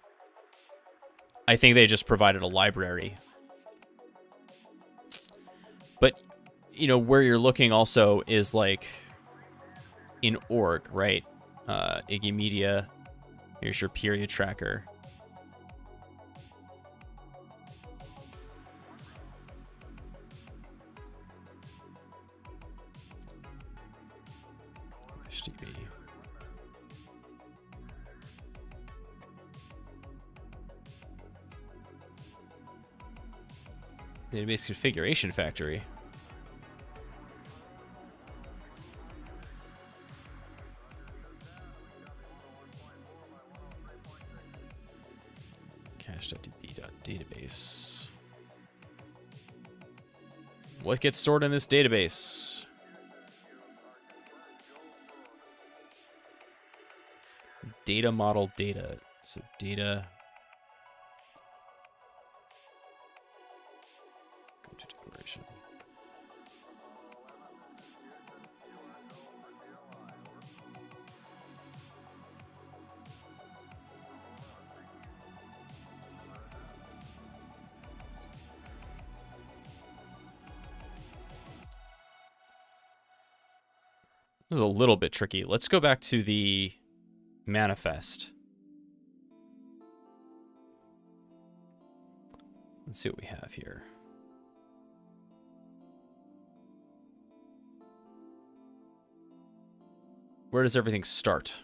Speaker 1: I think they just provided a library. But, you know, where you're looking also is like in org, right? Iggy Media. Here's your period tracker. HTTP. Database configuration factory. Cache.db.database. What gets stored in this database? Data model data. So data. Go to declaration. This is a little bit tricky. Let's go back to the manifest. Let's see what we have here. Where does everything start?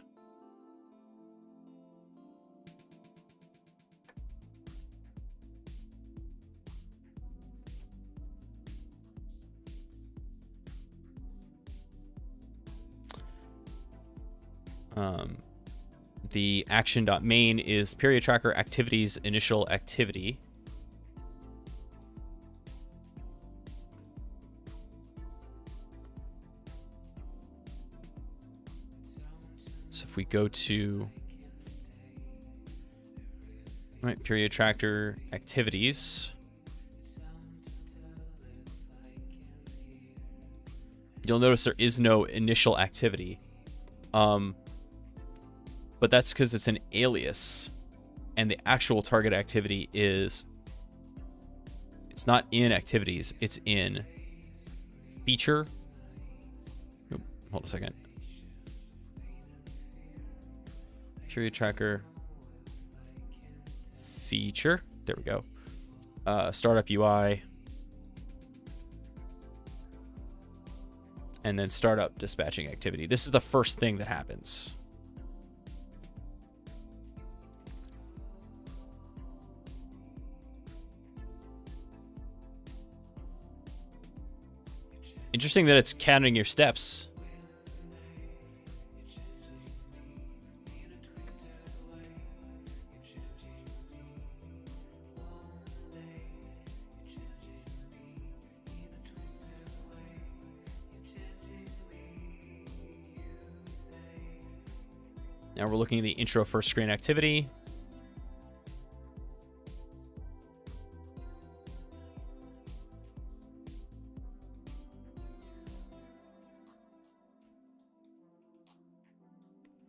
Speaker 1: The action.main is period tracker activities initial activity. So if we go to period tracker activities, you'll notice there is no initial activity. But that's because it's an alias, and the actual target activity is, it's not in activities, it's in feature. Oop, hold a second. Period tracker feature. There we go. Startup UI. And then startup dispatching activity. This is the first thing that happens. Interesting that it's counting your steps. Now we're looking at the intro first screen activity.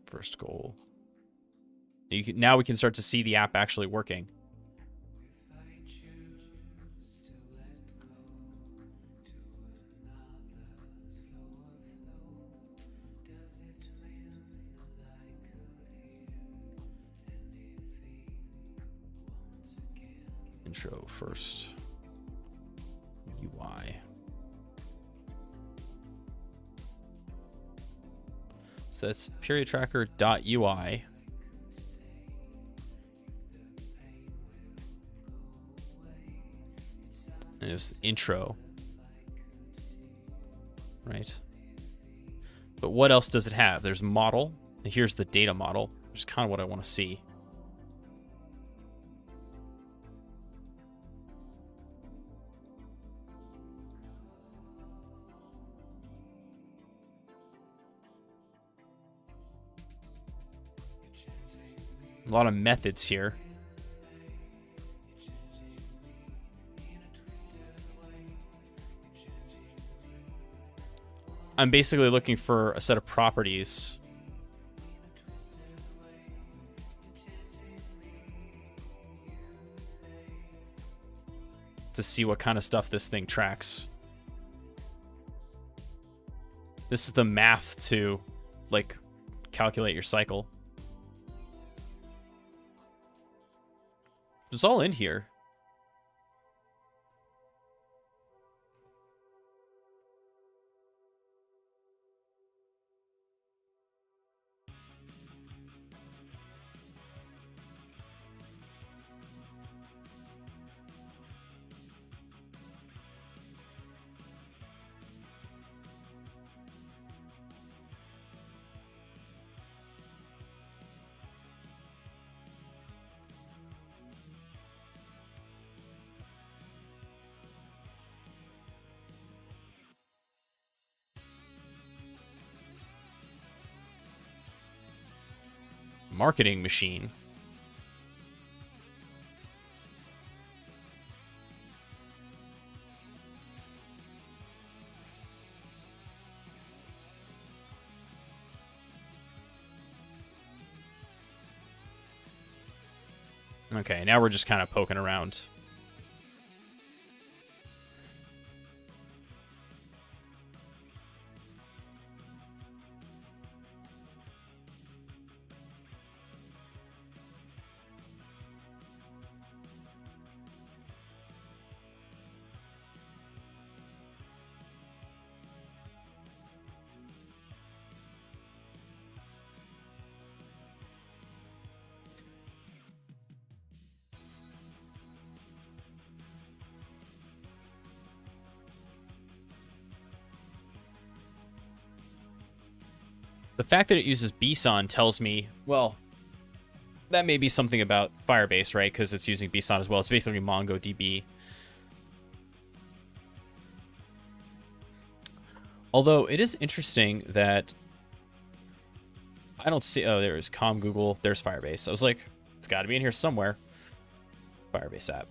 Speaker 1: First goal. Now we can start to see the app actually working. Intro first UI. So that's period tracker.ui. And it's intro. Right? But what else does it have? There's model. And here's the data model, which is kind of what I want to see. A lot of methods here. I'm basically looking for a set of properties to see what kind of stuff this thing tracks. This is the math to, like, calculate your cycle. It's all in here. Marketing machine. Okay, now we're just kind of poking around. The fact that it uses BSON tells me, well, that may be something about Firebase, right? Because it's using BSON as well. It's basically MongoDB. Although it is interesting that I don't see... Oh, there's Com Google. There's Firebase. I was like, it's got to be in here somewhere. Firebase app.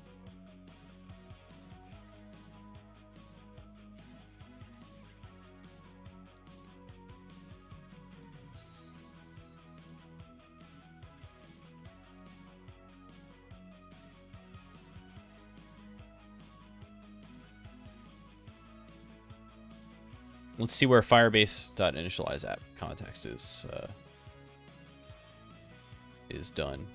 Speaker 1: Let's see where Firebase.initialize app context is done.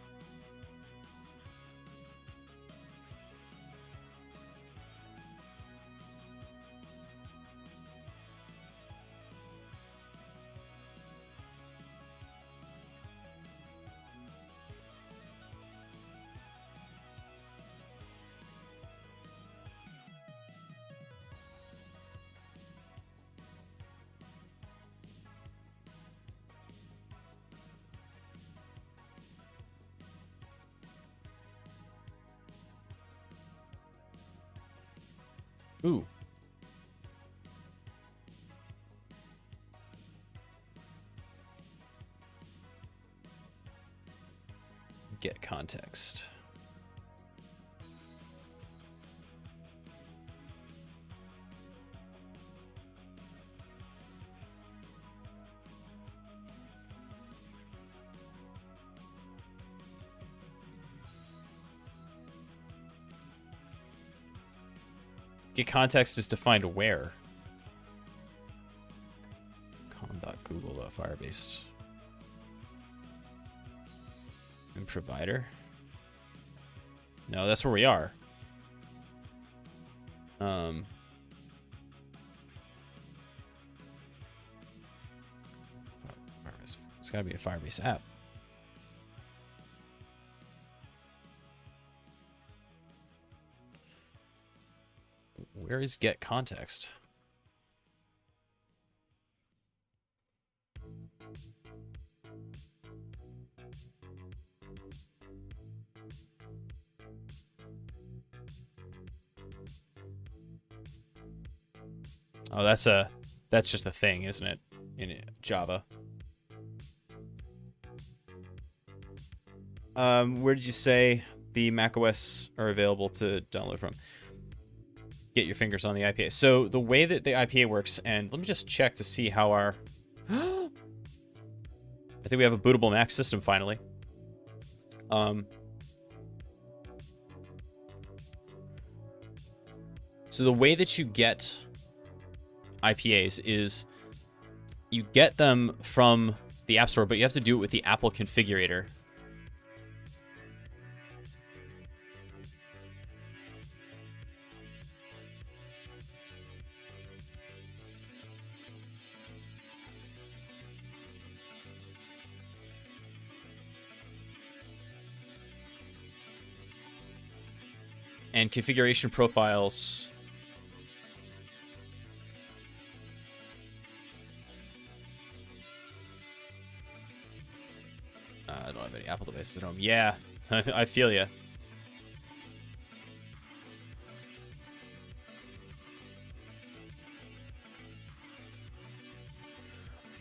Speaker 1: Ooh. Get context. Get context is defined where? com.google.firebase. And provider? No, that's where we are. It's gotta be a Firebase app. Where is get context? Oh, that's just a thing, isn't it? In Java. Where did you say the macOS are available to download from? Get your fingers on the IPA. So the way that the IPA works, and let me just check to see how our... I think we have a bootable Mac system finally. So the way that you get IPAs is you get them from the App Store, but you have to do it with the Apple configurator. And configuration profiles. I don't have any Apple devices at home. Yeah, I feel ya.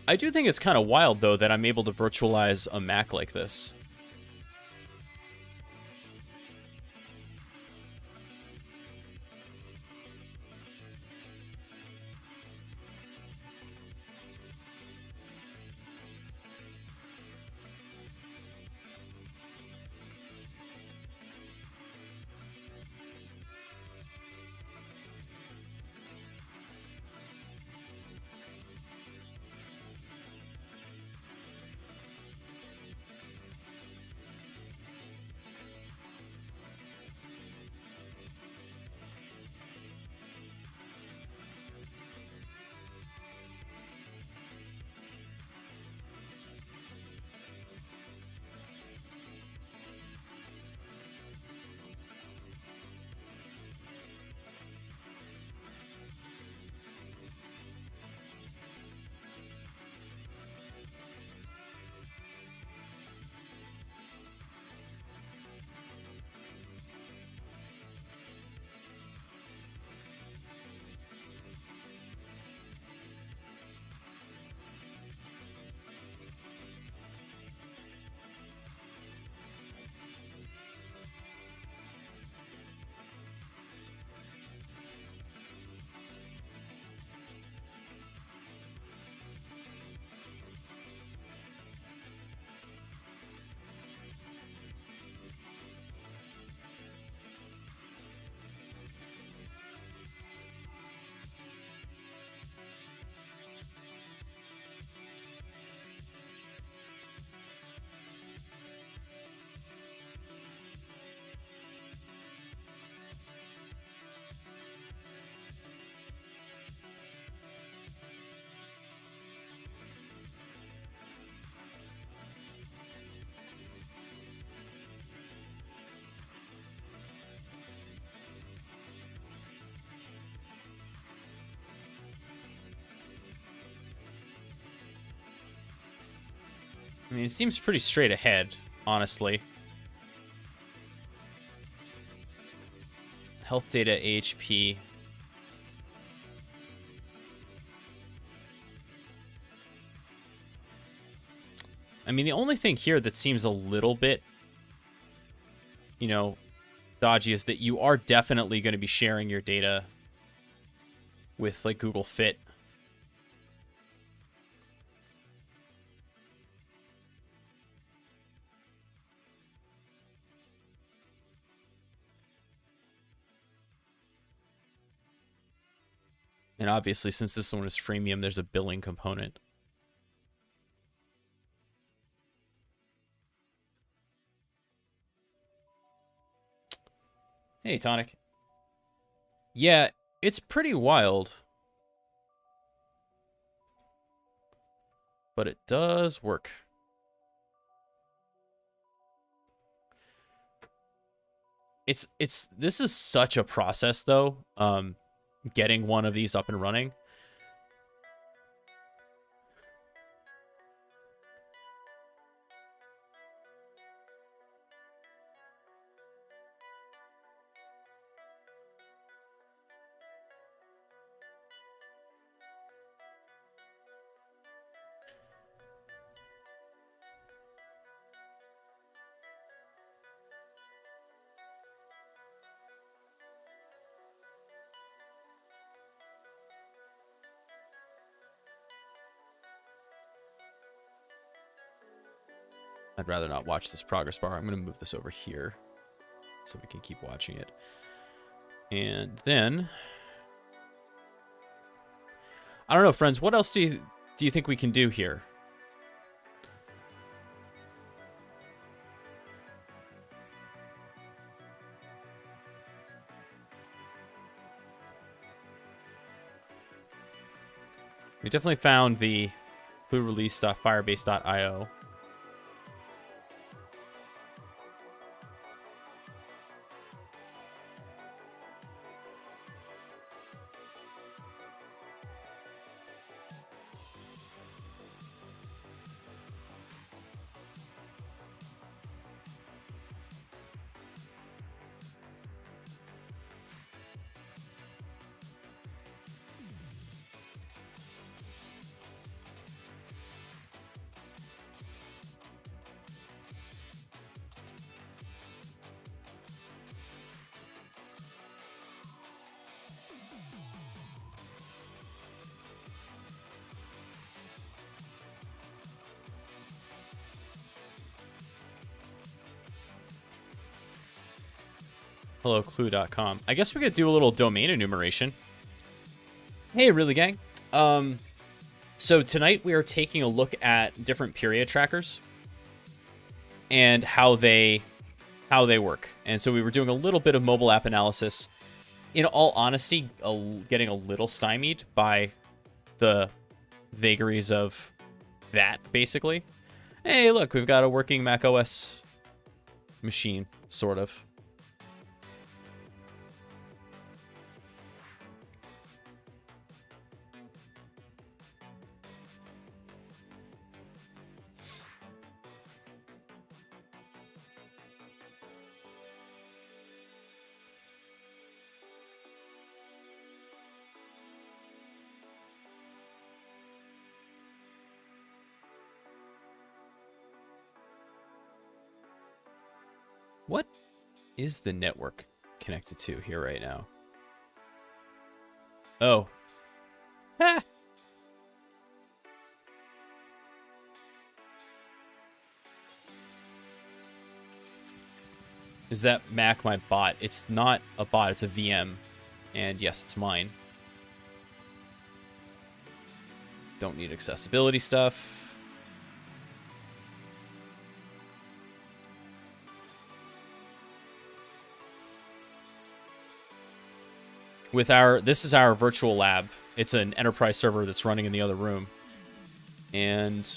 Speaker 1: I do think it's kind of wild, though, that I'm able to virtualize a Mac like this. I mean, it seems pretty straight ahead, honestly. Health data, AHP. I mean, the only thing here that seems a little bit, you know, dodgy is that you are definitely going to be sharing your data with, like, Google Fit. And obviously, since this one is freemium, there's a billing component. Hey, Tonic. Yeah, it's pretty wild. But it does work. This is such a process, though, getting one of these up and running. I'd rather not watch this progress bar. I'm going to move this over here so we can keep watching it. And then, I don't know, friends, what else do you think we can do here? We definitely found the release.firebase.io. Hello, clue.com. I guess we could do a little domain enumeration. Hey, really, gang. So tonight we are taking a look at different period trackers and how they work. And so we were doing a little bit of mobile app analysis. In all honesty, getting a little stymied by the vagaries of that, basically. Hey, look, we've got a working macOS machine, sort of. What is the network connected to here right now? Oh. Ha! Is that Mac my bot? It's not a bot, it's a VM. And yes, it's mine. Don't need accessibility stuff. This is our virtual lab. It's an enterprise server that's running in the other room. And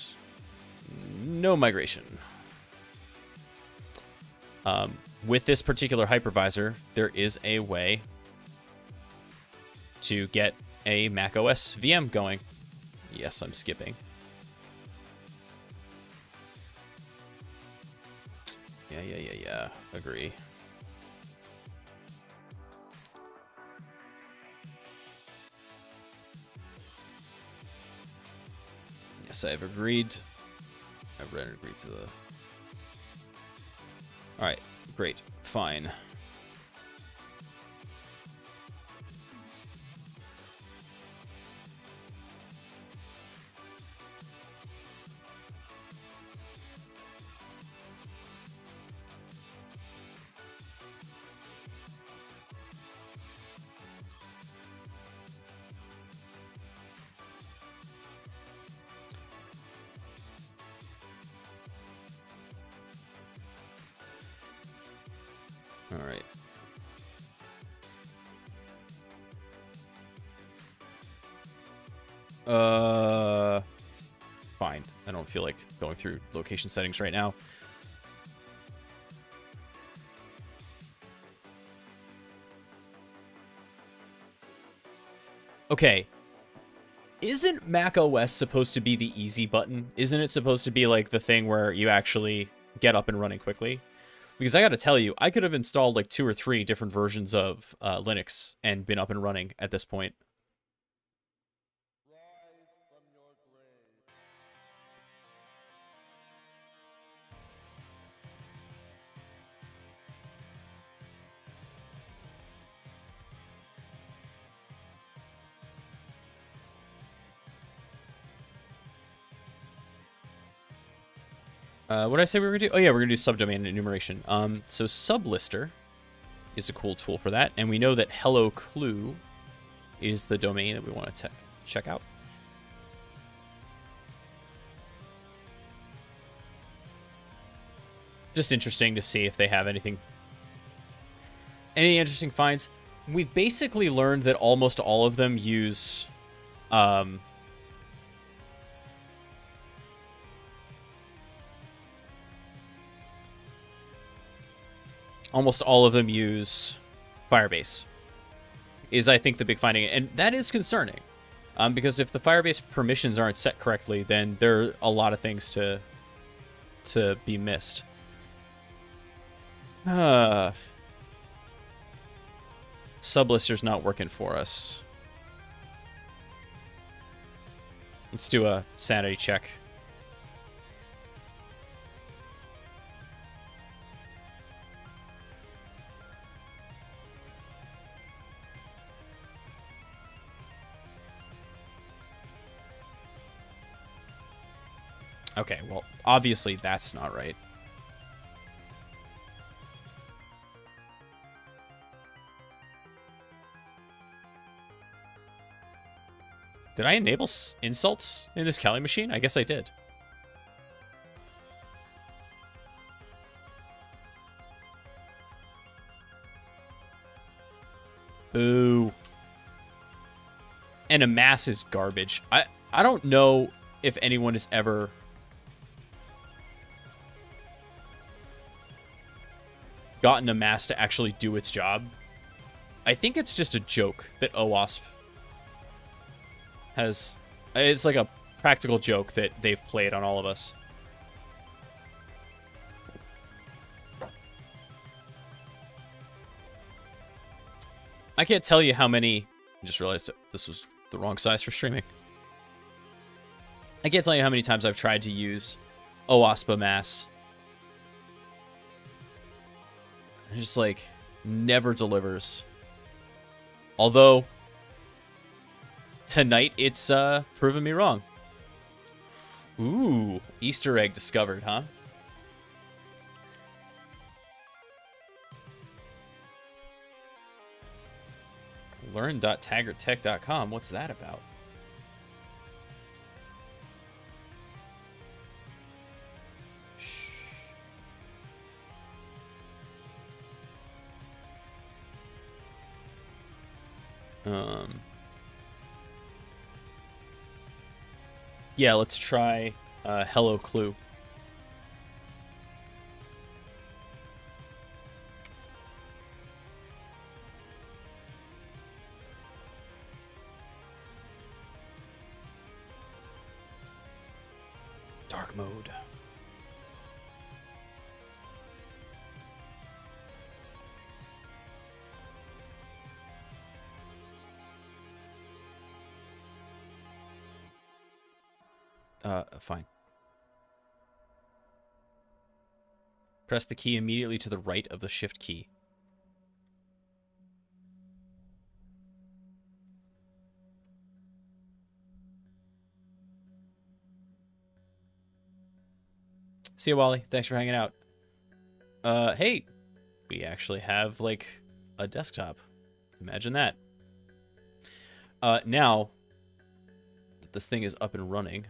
Speaker 1: no migration. With this particular hypervisor, there is a way to get a macOS VM going. Yes, I'm skipping. Yeah. Agree. Yes, I've agreed. I've read and agreed to the... Alright, great. Fine. All right. Fine. I don't feel like going through location settings right now. Okay. Isn't Mac OS supposed to be the easy button? Isn't it supposed to be like the thing where you actually get up and running quickly? Because I got to tell you, I could have installed like 2 or 3 different versions of Linux and been up and running at this point. What did I say we were gonna do? Oh yeah, we're gonna do subdomain enumeration. So sublister is a cool tool for that, and we know that hello clue is the domain that we want to check out. Just interesting to see if they have anything, any interesting finds. We've basically learned that almost all of them use almost all of them use Firebase, is I think the big finding. And that is concerning, because if the Firebase permissions aren't set correctly, then there are a lot of things to be missed. Sublister's not working for us. Let's do a sanity check. Okay, well, obviously that's not right. Did I enable insults in this Kali machine? I guess I did. Boo. And amass is garbage. I don't know if anyone has ever gotten amass to actually do its job. I think it's just a joke that OWASP has. It's like a practical joke that they've played on all of us. I can't tell you how many. I just realized this was the wrong size for streaming. I can't tell you how many times I've tried to use OWASP amass. It just like never delivers. Although tonight it's proven me wrong. Ooh, Easter egg discovered, huh? Learn.taggertech.com. What's that about? Yeah, let's try Hello Clue. Dark mode. Fine. Press the key immediately to the right of the shift key. See you, Wally. Thanks for hanging out. Hey, we actually have, like, a desktop. Imagine that. Now that this thing is up and running,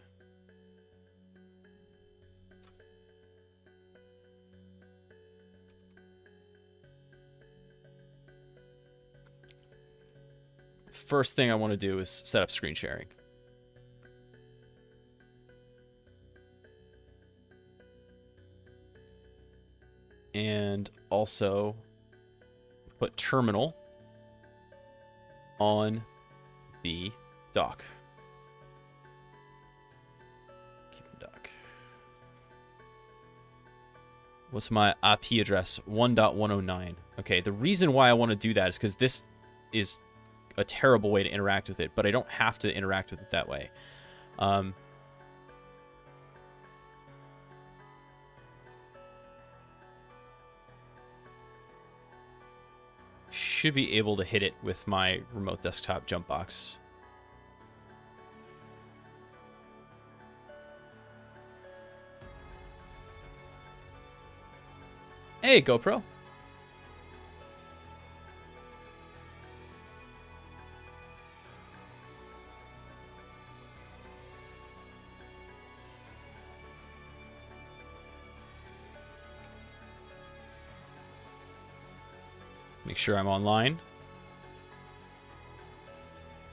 Speaker 1: first thing I want to do is set up screen sharing. And also put terminal on the dock. Keep the dock. What's my IP address? 1.109. Okay, the reason why I want to do that is because this is a terrible way to interact with it, but I don't have to interact with it that way. Should be able to hit it with my remote desktop jump box. Hey, GoPro. Make sure I'm online.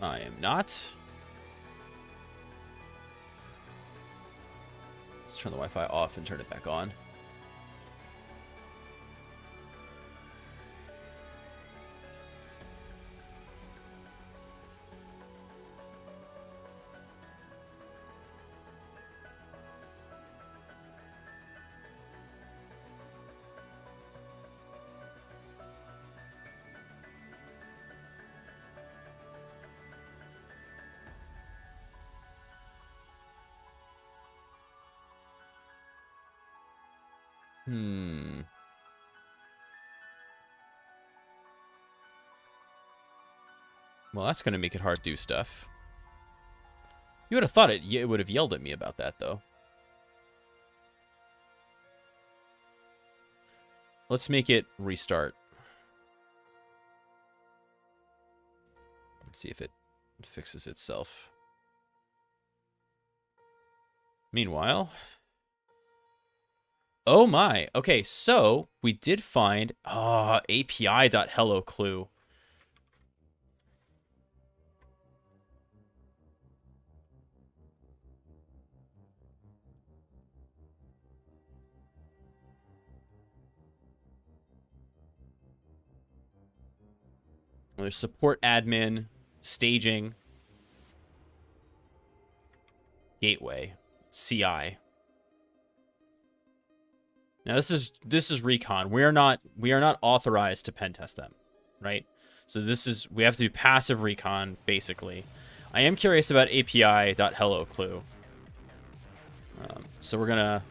Speaker 1: I am not. Let's turn the Wi-Fi off and turn it back on. Well, that's going to make it hard to do stuff. You would have thought it would have yelled at me about that, though. Let's make it restart. Let's see if it fixes itself. Meanwhile... Oh my. Okay, so we did find API.HelloClue. There's support admin, staging, gateway, CI. Now this is recon. We are not authorized to pen test them, right? So we have to do passive recon basically. I am curious about API.HelloClue. So we're gonna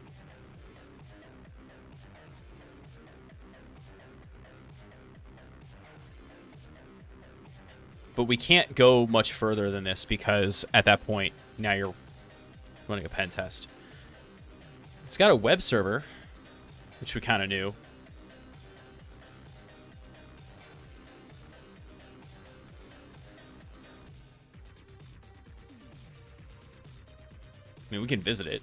Speaker 1: but we can't go much further than this because at that point now you're running a pen test. It's got a web server, which we kind of knew. I mean, we can visit it.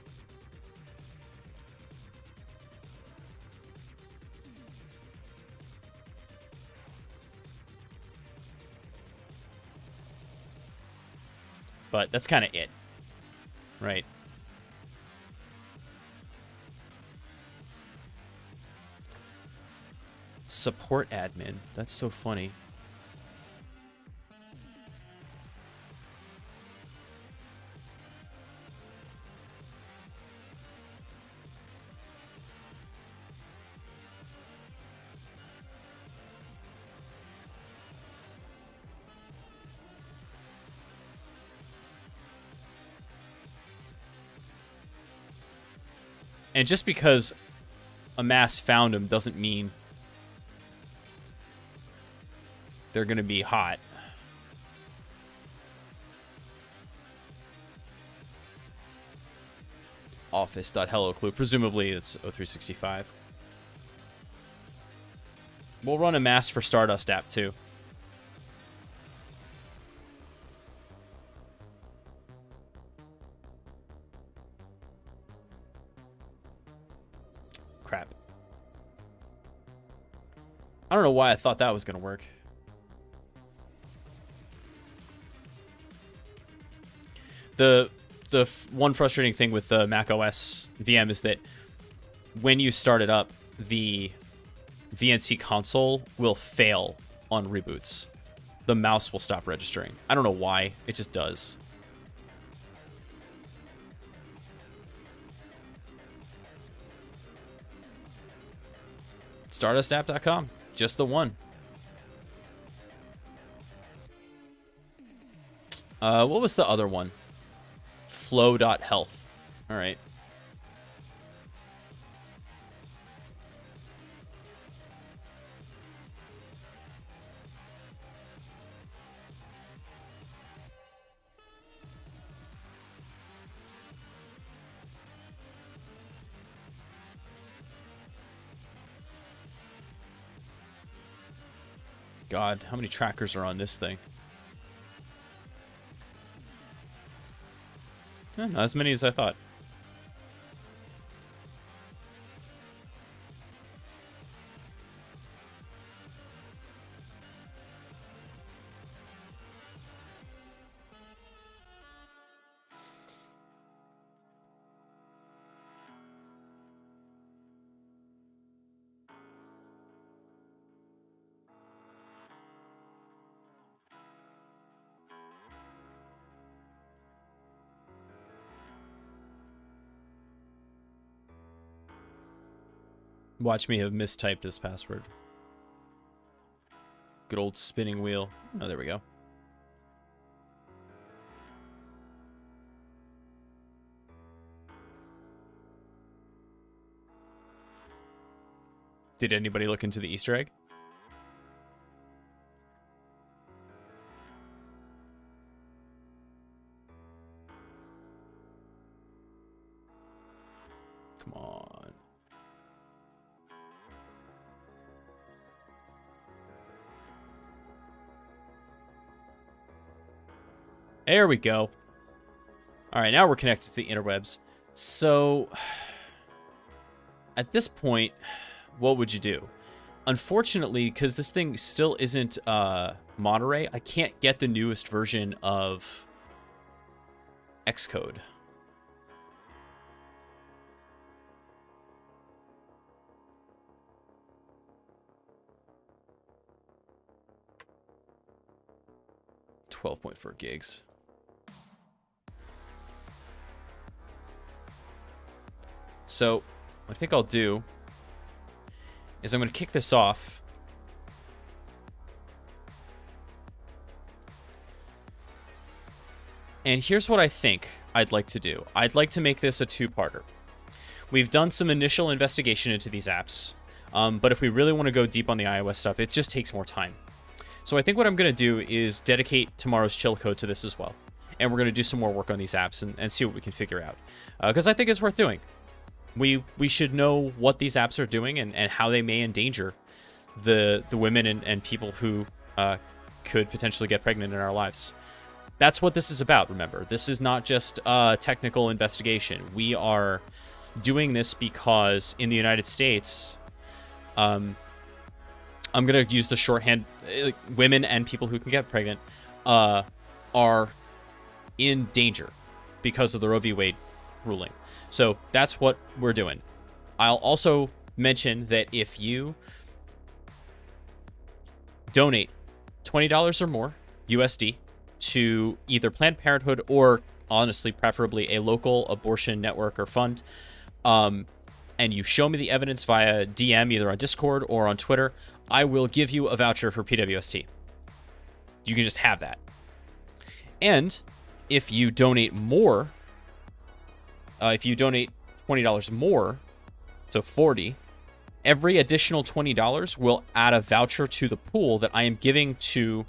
Speaker 1: But that's kind of it, right? Support admin. That's so funny. And just because a mass found them doesn't mean they're going to be hot. Office.HelloClue. Presumably it's O365. We'll run a mass for Stardust app too. Crap. I don't know why I thought that was going to work. The one frustrating thing with the macOS VM is that when you start it up, the VNC console will fail on reboots. The mouse will stop registering. I don't know why. It just does. StardustApp.com. Just the one. What was the other one? Flow.health. All right. God, how many trackers are on this thing? Not as many as I thought. Watch me have mistyped this password. Good old spinning wheel. Oh, there we go. Did anybody look into the Easter egg? Come on. There we go. All right, now we're connected to the interwebs. So, at this point, what would you do? Unfortunately, because this thing still isn't Monterey, I can't get the newest version of Xcode. $12.4 gigs. So, what I think I'll do is I'm going to kick this off. And here's what I think I'd like to do. I'd like to make this a two-parter. We've done some initial investigation into these apps, but if we really want to go deep on the iOS stuff, it just takes more time. So I think what I'm going to do is dedicate tomorrow's chill code to this as well. And we're going to do some more work on these apps and see what we can figure out. Because I think it's worth doing. We should know what these apps are doing and how they may endanger the women and people who could potentially get pregnant in our lives. That's what this is about, remember. This is not just a technical investigation. We are doing this because in the United States, I'm going to use the shorthand, women and people who can get pregnant are in danger because of the Roe v. Wade ruling. So that's what we're doing. I'll also mention that if you donate $20 or more USD to either Planned Parenthood or, honestly, preferably a local abortion network or fund, and you show me the evidence via DM, either on Discord or on Twitter, I will give you a voucher for PWST. You can just have that. And if you donate more, if you donate $20 more, so $40, every additional $20 will add a voucher to the pool that I am giving to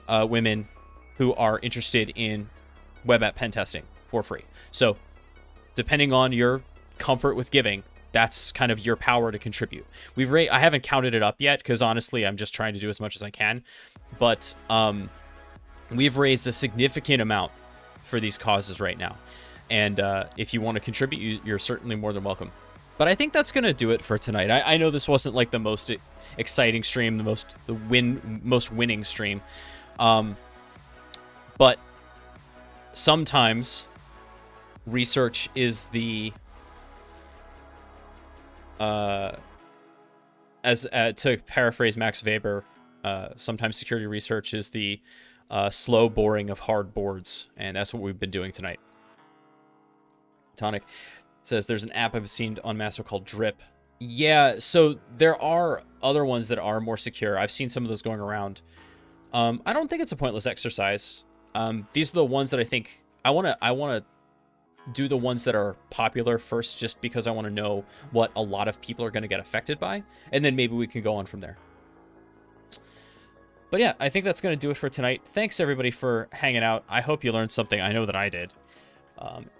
Speaker 1: women who are interested in web app pen testing for free. So depending on your comfort with giving, that's kind of your power to contribute. I haven't counted it up yet because honestly, I'm just trying to do as much as I can. But we've raised a significant amount for these causes right now. And if you want to contribute, you're certainly more than welcome. But I think that's going to do it for tonight. I know this wasn't like the most exciting stream, most winning stream. But sometimes research is the to paraphrase Max Weber, sometimes security research is the slow boring of hard boards, and that's what we've been doing tonight. Tonic says there's an app I've seen on Master called Drip. Yeah, so there are other ones that are more secure. I've seen some of those going around. I don't think it's a pointless exercise. These are the ones that I think I want to do the ones that are popular first, just because I want to know what a lot of people are going to get affected by, and then maybe we can go on from there. But yeah, I think that's going to do it for tonight. Thanks everybody for hanging out. I hope you learned something. I know that I did.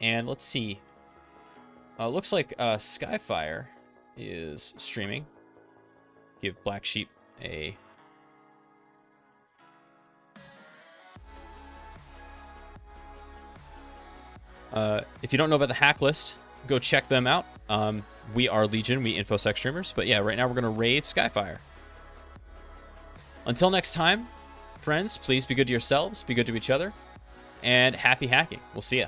Speaker 1: And let's see. Looks like Skyfire is streaming. Give Black Sheep a If you don't know about the hack list, go check them out. We are Legion, we InfoSec streamers. But yeah, right now we're going to raid Skyfire. Until next time, friends, please be good to yourselves, be good to each other, and happy hacking. We'll see ya.